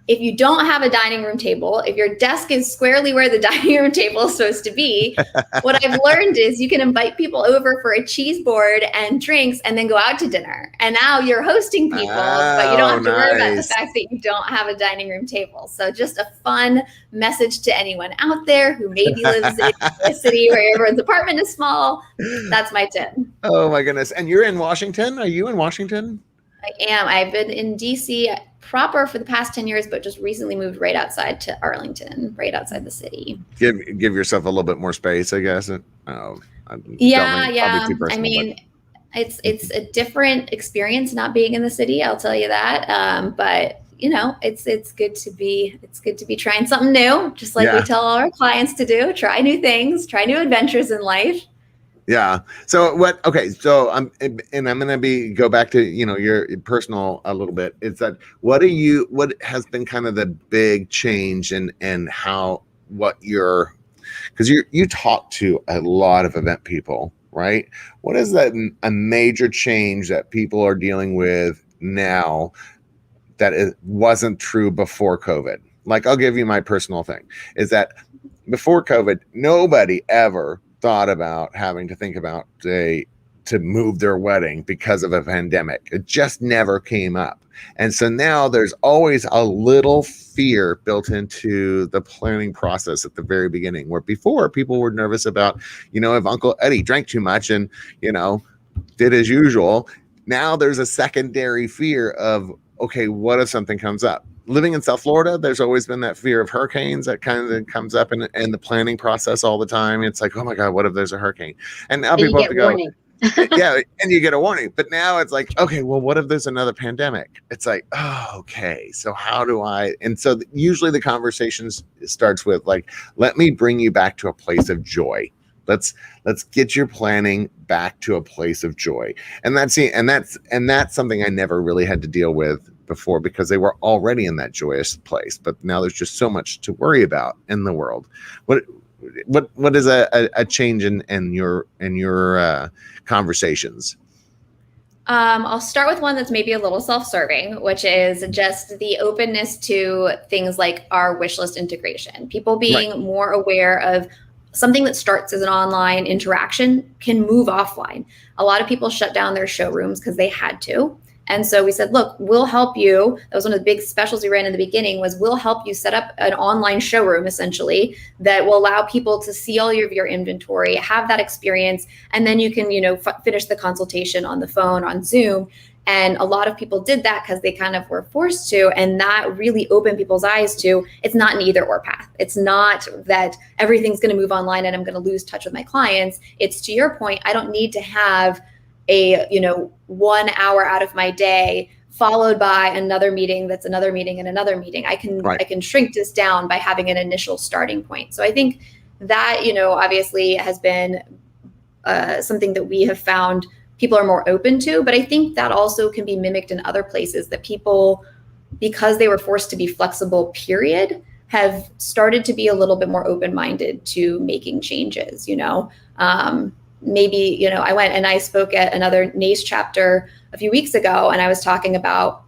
If you don't have a dining room table, if your desk is squarely where the dining room table is supposed to be, what I've learned is you can invite people over for a cheese board and drinks and then go out to dinner. And now you're hosting people, but you don't have to worry about the fact that you don't have a dining room table. So just a fun message to anyone out there who maybe lives in a city where everyone's apartment is small. That's my tip. Oh my goodness. And you're in Washington? Are you in Washington? I am. I've been in DC proper for the past 10 years, but just recently moved right outside to Arlington, right outside the city. Give yourself a little bit more space, I guess. Yeah. I mean, it's a different experience not being in the city, I'll tell you that. But it's good to be trying something new, just like we tell all our clients to do. Try new things, try new adventures in life. Yeah. So So I'm going to go back to, your personal a little bit. It's that, what has been kind of the big change and how, because you talk to a lot of event people, right? What is that a major change that people are dealing with now that it wasn't true before COVID? Like, I'll give you my personal thing, is that before COVID, nobody ever thought about having to think about to move their wedding because of a pandemic. It just never came up. And so now there's always a little fear built into the planning process at the very beginning, where before people were nervous about, if Uncle Eddie drank too much and, did as usual. Now there's a secondary fear of, okay, what if something comes up? Living in South Florida, there's always been that fear of hurricanes that kind of comes up in the planning process all the time. It's like, oh my God, what if there's a hurricane? And now people have to go, and you get a warning. But now it's like, okay, well, what if there's another pandemic? It's like, oh, okay, so how do I? And so usually the conversations starts with like, let me bring you back to a place of joy. Let's get your planning back to a place of joy. And that's something I never really had to deal with before, because they were already in that joyous place. But now there's just so much to worry about in the world. What is a change in your conversations? I'll start with one that's maybe a little self-serving, which is just the openness to things like our wish list integration. People being more aware of something that starts as an online interaction can move offline. A lot of people shut down their showrooms because they had to. And so we said, look, we'll help you. That was one of the big specials we ran in the beginning, was we'll help you set up an online showroom, essentially, that will allow people to see all of your inventory, have that experience, and then you can, finish the consultation on the phone, on Zoom. And a lot of people did that because they kind of were forced to, and that really opened people's eyes to, it's not an either or path. It's not that everything's going to move online and I'm going to lose touch with my clients. It's, to your point, I don't need to have a 1 hour out of my day followed by another meeting that's another meeting and another meeting. I can shrink this down by having an initial starting point. So I think that, obviously has been something that we have found people are more open to, but I think that also can be mimicked in other places, that people, because they were forced to be flexible, period, have started to be a little bit more open-minded to making changes. Maybe, I went and I spoke at another NACE chapter a few weeks ago, and I was talking about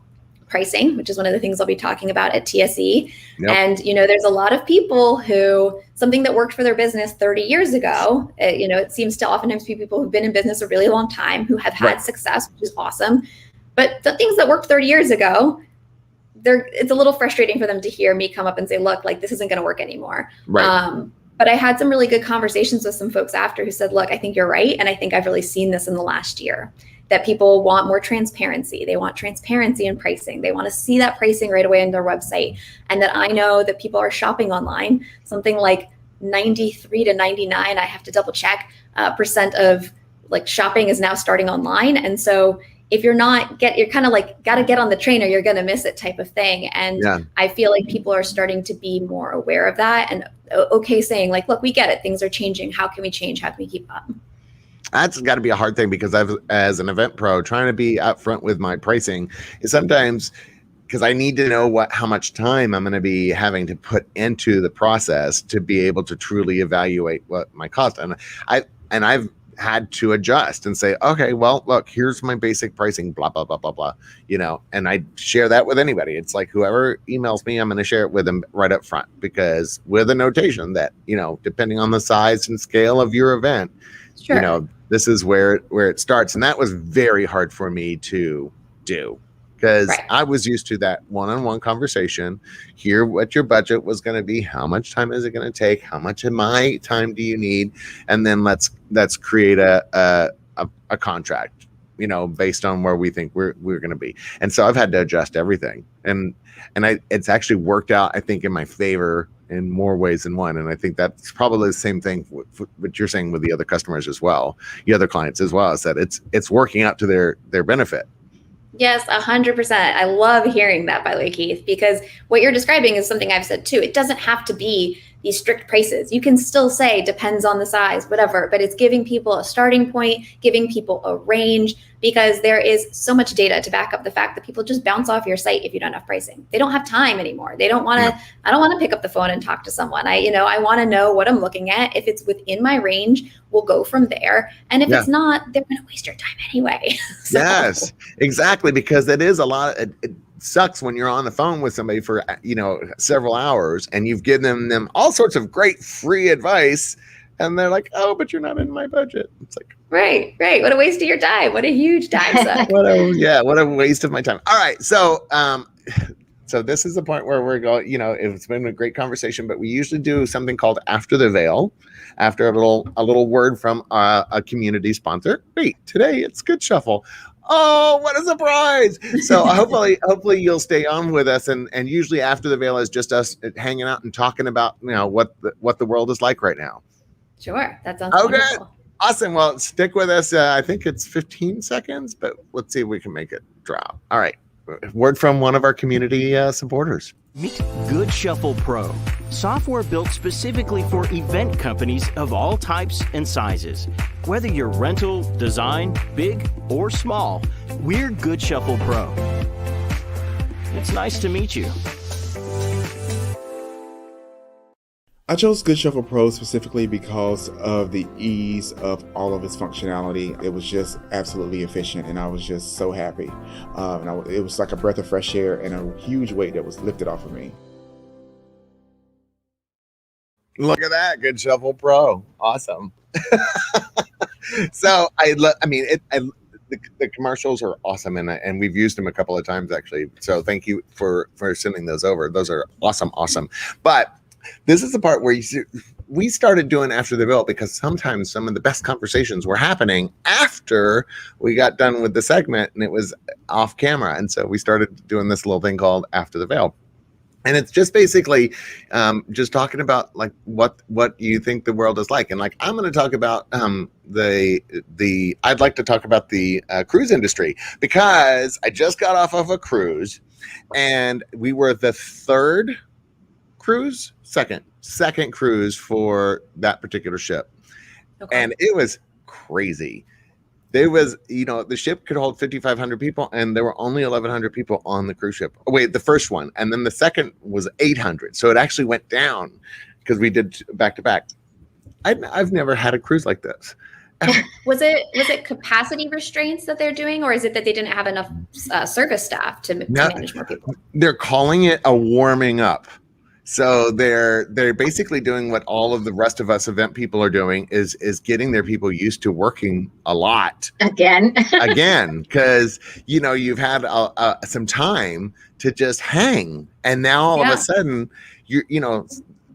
pricing, which is one of the things I'll be talking about at TSE. Yep. And, there's a lot of people who, something that worked for their business 30 years ago, it seems to oftentimes be people who've been in business a really long time, who have had success, which is awesome. But the things that worked 30 years ago, it's a little frustrating for them to hear me come up and say, look, like, this isn't going to work anymore. Right. But I had some really good conversations with some folks after who said, look, I think you're right. And I think I've really seen this in the last year, that people want more transparency. They want transparency in pricing. They want to see that pricing right away on their website. And that I know that people are shopping online, something like 93 to 99, I have to double check, percent of like shopping is now starting online. And so if you're you're kind of like, got to get on the train or you're going to miss it type of thing. And I feel like people are starting to be more aware of that and okay saying like, look, we get it. Things are changing. How can we change? How can we keep up? That's got to be a hard thing, because as an event pro, trying to be upfront with my pricing is sometimes, because I need to know how much time I'm going to be having to put into the process to be able to truly evaluate what my cost. And I've had to adjust and say, okay, well, look, here's my basic pricing, blah, blah, blah, blah, blah, and I share that with anybody. It's like, whoever emails me, I'm going to share it with them right up front, because with a notation that, depending on the size and scale of your event, this is where it starts. And that was very hard for me to do, because I was used to that one-on-one conversation, hear what your budget was going to be, how much time is it going to take, how much of my time do you need, and then let's create a contract, based on where we think we're going to be. And so I've had to adjust everything, and it's actually worked out, I think, in my favor in more ways than one. And I think that's probably the same thing what you're saying with the other customers as well, the other clients as well, is that it's working out to their benefit. Yes, 100%. I love hearing that, by the way, Keith, because what you're describing is something I've said too. It doesn't have to be these strict prices. You can still say depends on the size, whatever, but it's giving people a starting point, giving people a range, because there is so much data to back up the fact that people just bounce off your site if you don't have pricing. They don't have time anymore. They don't want to, I don't want to pick up the phone and talk to someone. I want to know what I'm looking at. If it's within my range, we'll go from there. And if it's not, they're going to waste your time anyway. So. Yes, exactly. Because it is a lot. It sucks when you're on the phone with somebody for, several hours, and you've given them all sorts of great free advice, and they're like, oh, but you're not in my budget. It's like, right. What a waste of your time. What a huge time suck. what a waste of my time. All right. So, so this is the point where we're going, it's been a great conversation, but we usually do something called After the Veil, after a little word from a community sponsor. Great. Today it's Good Shuffle. Oh, what a surprise. So hopefully you'll stay on with us. And usually After the Veil is just us hanging out and talking about, what the world is like right now. Sure. That sounds wonderful. Awesome. Well, stick with us. I think it's 15 seconds, but let's see if we can make it drop. All right. Word from one of our community supporters. Meet Good Shuffle Pro, software built specifically for event companies of all types and sizes. Whether you're rental, design, big or small, we're Good Shuffle Pro. It's nice to meet you. I chose Good Shuffle Pro specifically because of the ease of all of its functionality. It was just absolutely efficient, and I was just so happy. It was like a breath of fresh air and a huge weight that was lifted off of me. Look at that, Good Shuffle Pro. Awesome. So the commercials are awesome, and we've used them a couple of times actually. So thank you for sending those over. Those are awesome. But this is the part where we started doing After the Bell because sometimes some of the best conversations were happening after we got done with the segment and it was off camera. And so we started doing this little thing called After the Veil. And it's just basically just talking about like what you think the world is like. And like, I'm going to talk about I'd like to talk about the cruise industry because I just got off of a cruise and we were the second cruise for that particular ship. Okay. And it was crazy. There was, the ship could hold 5,500 people and there were only 1,100 people on the cruise ship. Oh, wait, the first one. And then the second was 800. So it actually went down because we did back to back. I've never had a cruise like this. Was it capacity restraints that they're doing, or is it that they didn't have enough service staff to manage more people? They're calling it a warming up. So they're basically doing what all of the rest of us event people are doing is getting their people used to working a lot again, because you've had some time to just hang, and now all of a sudden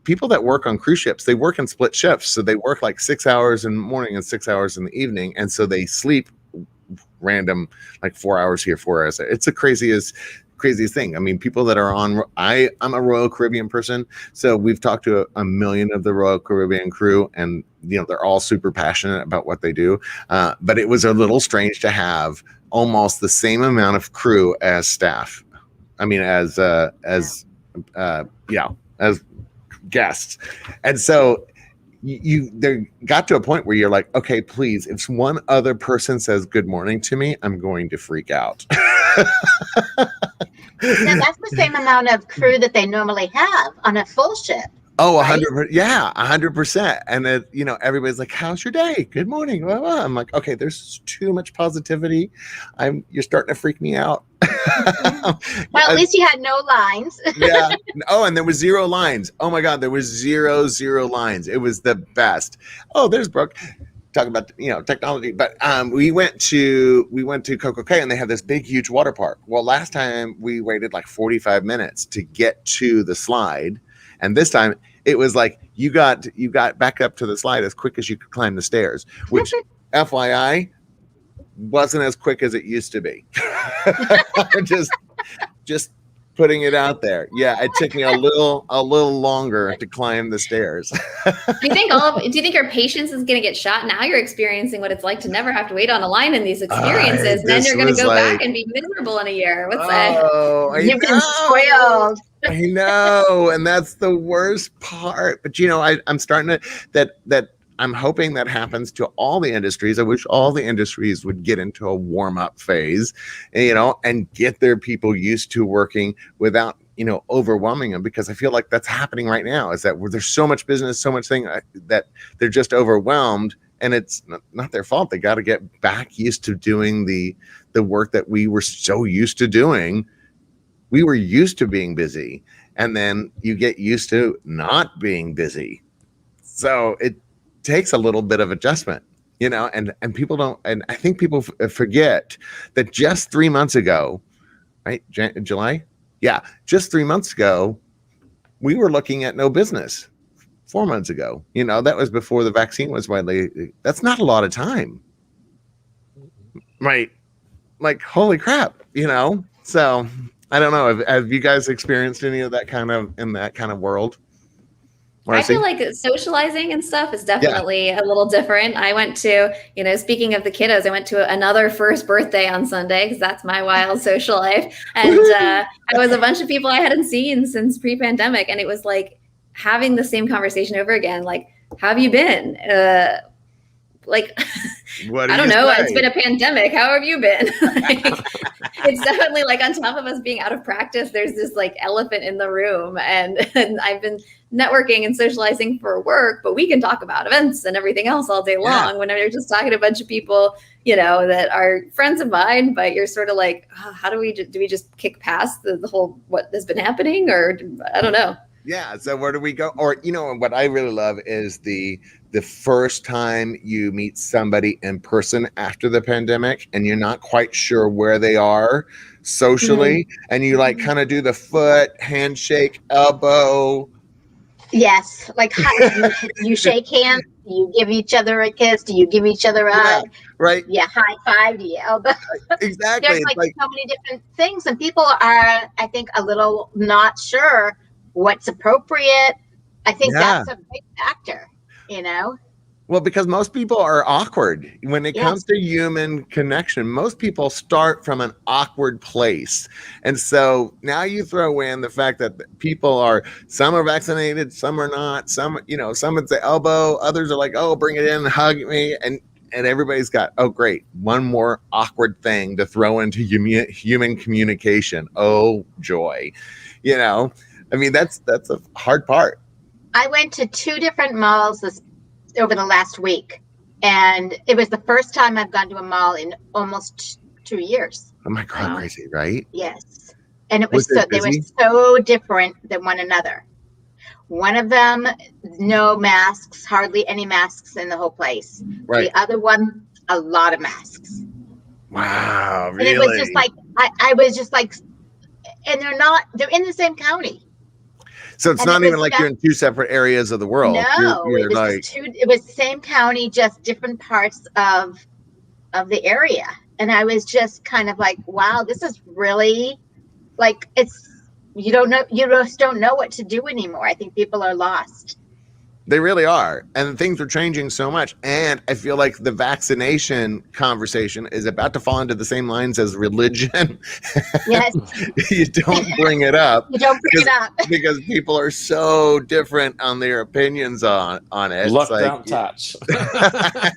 people that work on cruise ships, they work in split shifts, so they work like 6 hours in the morning and 6 hours in the evening, and so they sleep random like 4 hours here, 4 hours there. It's the craziest thing. I mean, people that are on, I'm a Royal Caribbean person, so we've talked to a million of the Royal Caribbean crew, and they're all super passionate about what they do. But it was a little strange to have almost the same amount of crew as staff. I mean, as guests, and so there got to a point where you're like, okay, please, if one other person says good morning to me, I'm going to freak out. Now that's the same amount of crew that they normally have on a full ship. Oh, 100%. Yeah, 100%. And then, everybody's like, how's your day? Good morning. Blah, blah. I'm like, okay, there's too much positivity. You're starting to freak me out. Well, at least you had no lines. Yeah. Oh, and there was 0 lines. Oh my God, there was zero lines. It was the best. Oh, there's Brooke. Talk about technology, but we went to Coco Cay and they have this big huge water park. Well, last time we waited like 45 minutes to get to the slide, and this time it was like you got back up to the slide as quick as you could climb the stairs, which FYI wasn't as quick as it used to be. just putting it out there. Yeah, it took me a little longer to climb the stairs. Do you think your patience is going to get shot? Now you're experiencing what it's like to never have to wait on a line in these experiences. Then you're going to go back and be miserable in a year. What's that? You've been spoiled. I know, and that's the worst part. But I'm starting to that I'm hoping that happens to all the industries. I wish all the industries would get into a warm-up phase, and get their people used to working without, overwhelming them, because I feel like that's happening right now, is that there's so much business, so much thing that they're just overwhelmed, and it's not their fault. They got to get back used to doing the work that we were so used to doing. We were used to being busy, and then you get used to not being busy. So it takes a little bit of adjustment, and people don't, and I think people forget that just 3 months ago, right? July? Yeah. Just 3 months ago, we were looking at no business. 4 months ago, that was before the vaccine was widely, that's not a lot of time. Right. Like, holy crap, so I don't know. Have you guys experienced any of that in that kind of world? Marcy? I feel like socializing and stuff is definitely a little different. I went to, speaking of the kiddos, I went to another first birthday on Sunday because that's my wild social life. And it was a bunch of people I hadn't seen since pre-pandemic. And it was like having the same conversation over again. Like, how have you been? What I don't know. It's been a pandemic. How have you been? It's definitely like on top of us being out of practice, there's this like elephant in the room, and I've been networking and socializing for work, but we can talk about events and everything else all day long when you're just talking to a bunch of people, that are friends of mine, but you're sort of like, how do we just kick past the whole, what has been happening? Or I don't know. Yeah. So where do we go? Or, what I really love is the first time you meet somebody in person after the pandemic and you're not quite sure where they are socially, and you like kind of do the foot, handshake, elbow, Yes, like you shake hands, do you give each other a kiss, do you give each other a Yeah, hug, right. yeah, high five, do you elbow? Exactly. There's It's like like, so many different things, and people are, I think, a little not sure what's appropriate. I think yeah. that's a big factor, you know? Well, because most people are awkward when it comes Yes. to human connection. Most people start from an awkward place. And so now you throw in the fact that people are, some are vaccinated, some are not, some, some at the elbow, others are like, oh, bring it in, hug me. And everybody's got, oh, great, one more awkward thing to throw into human communication. Oh, joy. I mean, that's a hard part. I went to 2 different malls over the last week, and it was the first time I've gone to a mall in almost 2 years. Oh my God, Wow. crazy, right? Yes. And Was it they were busy? so different than one another. One of them, no masks, hardly any masks in the whole place. Right. The other one, a lot of masks. Wow, And really? it was just like, I was just like, and they're in the same county. So it's and not it even was like just- you're in 2 separate areas of the world. No, You're it was like, just it was the same county, just different parts of the area. And I was just kind of like, wow, this is really like, you just don't know what to do anymore. I think people are lost. they really are. And things are changing so much. And I feel like the vaccination conversation is about to fall into the same lines as religion. Yes. You don't bring it up. You don't bring it up. Because people are so different on their opinions on it. Look, It's don't touch.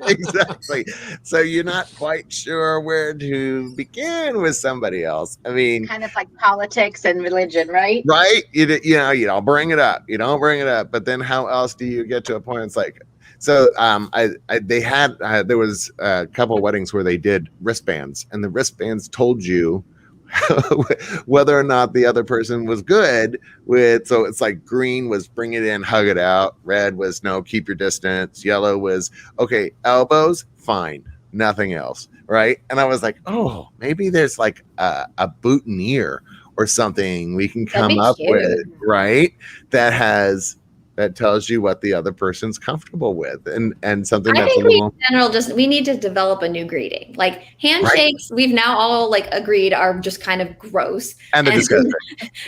Exactly. So you're not quite sure where to begin with somebody else. I mean, Kind of like politics and religion, right? right? You don't bring it up. You don't bring it up. But then how else do you get to a point? It's like, so there was a couple of weddings where they did wristbands, and the wristbands told you whether or not the other person was good with. So it's like green was bring it in, hug it out. Red was no, keep your distance. Yellow was okay, elbows, fine, nothing else, right? And I was like, oh, maybe there's like a boutonniere or something we can come up with, right? That tells you what the other person's comfortable with, and something I that's think a little. in general, we need to develop a new greeting. Like handshakes, we've now all like agreed are just kind of gross. And they're disgusting.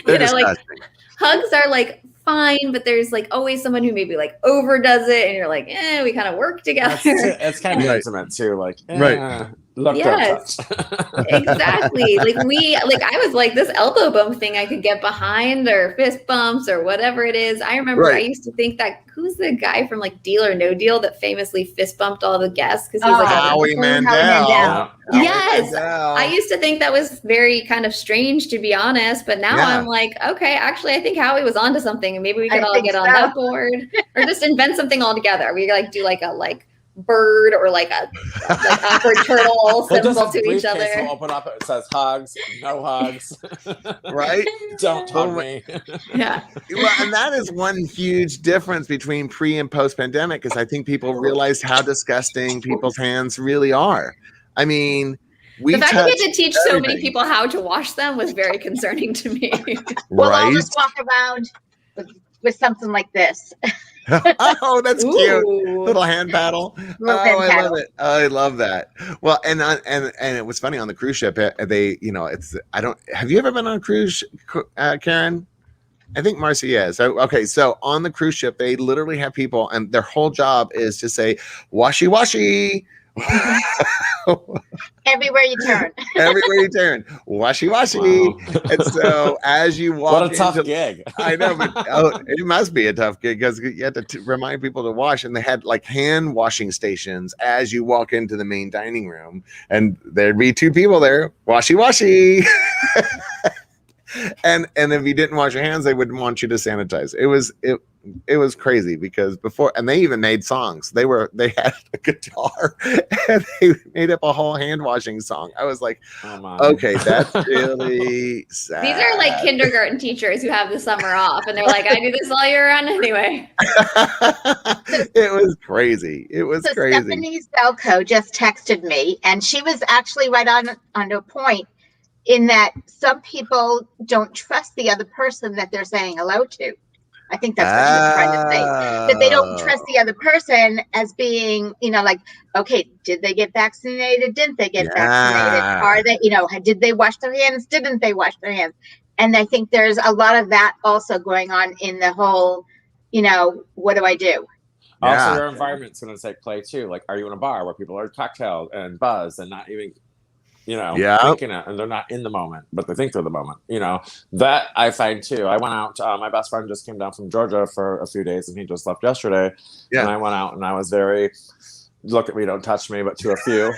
They're disgusting. Like hugs are like fine, but there's like always someone who maybe like overdoes it, and you're like, we kind of work together. It's kind of Right. intimate too. Like, Right. Look, Yes. don't touch. Exactly. I was like, this elbow bump thing I could get behind, or fist bumps or whatever it is. I remember Right. I used to think that who's the guy from like Deal or No Deal that famously fist bumped all the guests because he was like Howie Mandel. Yeah. Yes. Mandel. I used to think that was very kind of strange, to be honest, but now Yeah. I'm like, okay, actually, I think Howie was onto something, and maybe we could I all think get on so. that board, or just invent something all together. We like do like a bird or like a awkward turtle Well, symbol just to a each briefcase other. will open up. It says hugs, no hugs. Right? Don't hug me. Yeah. Well, and that is one huge difference between pre and post pandemic, is I think people realized how disgusting people's hands really are. I mean, we The fact that we had touch to teach so many everything. people how to wash them was very concerning to me. We'll all right? just walk around with something like this. Oh, that's cute. Ooh. Little hand paddle. Little Oh, hand I paddle. love it. I love that. Well, and it was funny on the cruise ship. They, have you ever been on a cruise, Karen? I think Marcy is. Okay, so on the cruise ship, they literally have people, and their whole job is to say, washy, washy. Everywhere you turn. Everywhere you turn, washy, washy. Wow. And so as you walk What a tough into, gig. I know, but it must be a tough gig because you had to remind people to wash, and they had like hand washing stations as you walk into the main dining room, and there'd be 2 people there, washy, washy. And if you didn't wash your hands, they wouldn't want you to sanitize. It was crazy because before, and they even made songs. They had a guitar and they made up a whole hand washing song. I was like, Oh my. okay, that's really sad. These are like kindergarten teachers who have the summer off, and they're like, I do this all year round anyway. It was crazy. It was So crazy. Stephanie Zelko just texted me, and she was actually right on a point in that some people don't trust the other person that they're saying hello to. I think that's what she was trying to say. That they don't trust the other person as being, like, okay, did they get vaccinated? Didn't they get vaccinated? Are they, did they wash their hands? Didn't they wash their hands? And I think there's a lot of that also going on in the whole, what do I do? Also, your environment's going to take play too. Like, are you in a bar where people are cocktailed and buzzed and not even, thinking it, and they're not in the moment, but they think they're the moment. That I find too. I went out. My best friend just came down from Georgia for a few days, and he just left yesterday. Yeah. And I went out, and I was very, look at me, don't touch me, but to a few,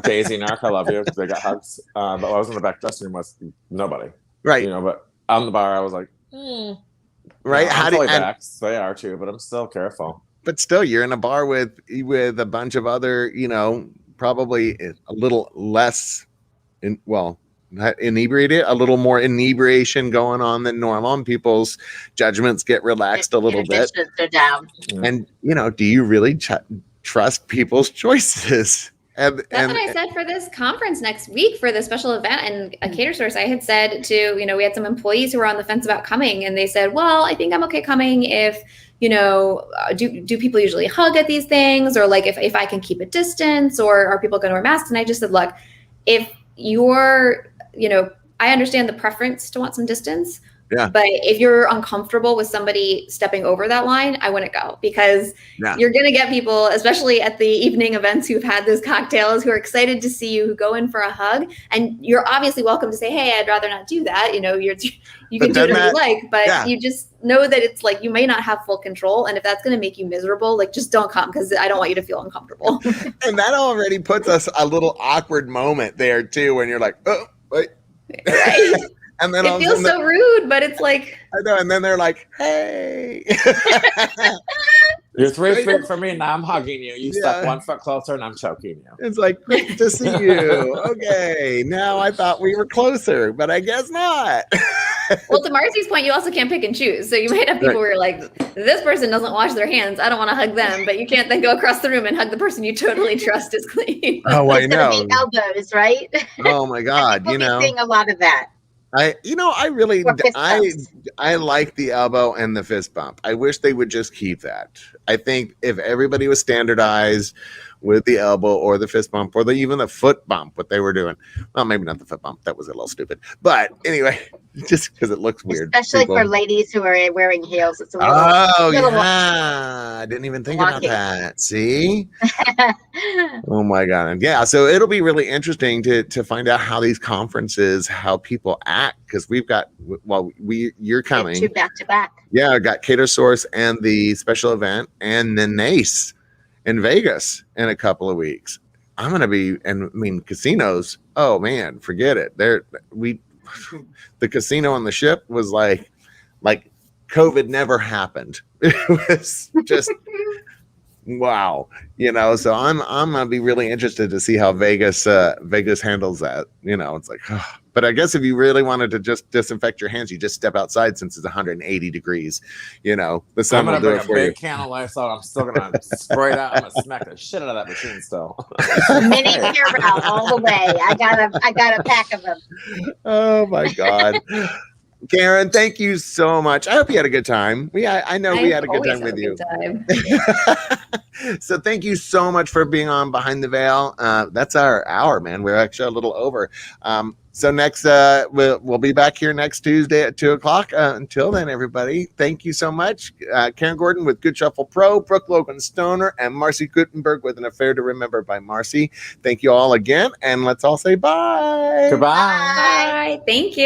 Daisy, Narc, I love you. They got hugs. But I was in the back dressing room with nobody. Right. But on the bar, I was like, right. How do you? They are too, but I'm still careful. But still, you're in a bar with a bunch of other, probably a little less, not inebriated, a little more inebriation going on than normal, and people's judgments get relaxed a little bit. Are down. And do you really trust people's choices? That's what I said for this conference next week for the special event and a cater source. I had said to, we had some employees who were on the fence about coming, and they said, well, I think I'm okay coming if, do people usually hug at these things, or like if I can keep a distance, or are people going to wear masks? And I just said, look, if you're, I understand the preference to want some distance. Yeah. But if you're uncomfortable with somebody stepping over that line, I wouldn't go, because you're going to get people, especially at the evening events, who've had those cocktails, who are excited to see you, who go in for a hug. And you're obviously welcome to say, hey, I'd rather not do that. You can do whatever you like, but you just know that it's like, you may not have full control. And if that's going to make you miserable, like, just don't come, because I don't want you to feel uncomfortable. And that already puts us a little awkward moment there too, when you're like, oh, wait. Right. And then it feels so rude, but it's like, I know. And then they're like, hey. You're 3 feet from me, now I'm hugging you. You step 1 foot closer, and I'm choking you. It's like, great to see you. Okay, now I thought we were closer, but I guess not. Well, to Marcy's point, you also can't pick and choose. So you might have people where you're like, this person doesn't wash their hands, I don't want to hug them, but you can't then go across the room and hug the person you totally trust is clean. Oh, I know. It's elbows, right? Oh my God, we'll be seeing a lot of that. I like the elbow and the fist bump. I wish they would just keep that. I think if everybody was standardized with the elbow or the fist bump or even the foot bump, what they were doing. Well, maybe not the foot bump. That was a little stupid. But anyway, just because it looks weird. Especially for ladies who are wearing heels. It's a little, I didn't even think about that. See? Oh my God. And yeah, so it'll be really interesting to find out how these conferences, how people act, because we've got, you're coming. 2 back to back. Yeah, I got Cater Source and the special event, and then NACE in Vegas in a couple of weeks. I'm going to be, and I mean, casinos, oh man, forget it. The casino on the ship was like COVID never happened. It was just, wow. So I'm going to be really interested to see how Vegas handles that. It's like, oh. But I guess if you really wanted to just disinfect your hands, you just step outside since it's 180 degrees. The sun will do it for you. I'm gonna bring a big can of Lysol. I'm still gonna spray it out. I'm gonna smack the shit out of that machine still. Mini Purell all the way. I got a pack of them. Oh my God. Karen, thank you so much. I hope you had a good time. I know we had a good time with you. So thank you so much for being on Behind the Veil. That's our hour, man. We're actually a little over. So next, we'll be back here next Tuesday at 2:00. Until then, everybody, thank you so much. Karen Gordon with Good Shuffle Pro, Brooke Logan Stoner, and Marcy Gutenberg with An Affair to Remember by Marcy. Thank you all again, and let's all say bye. Goodbye. Bye. Thank you.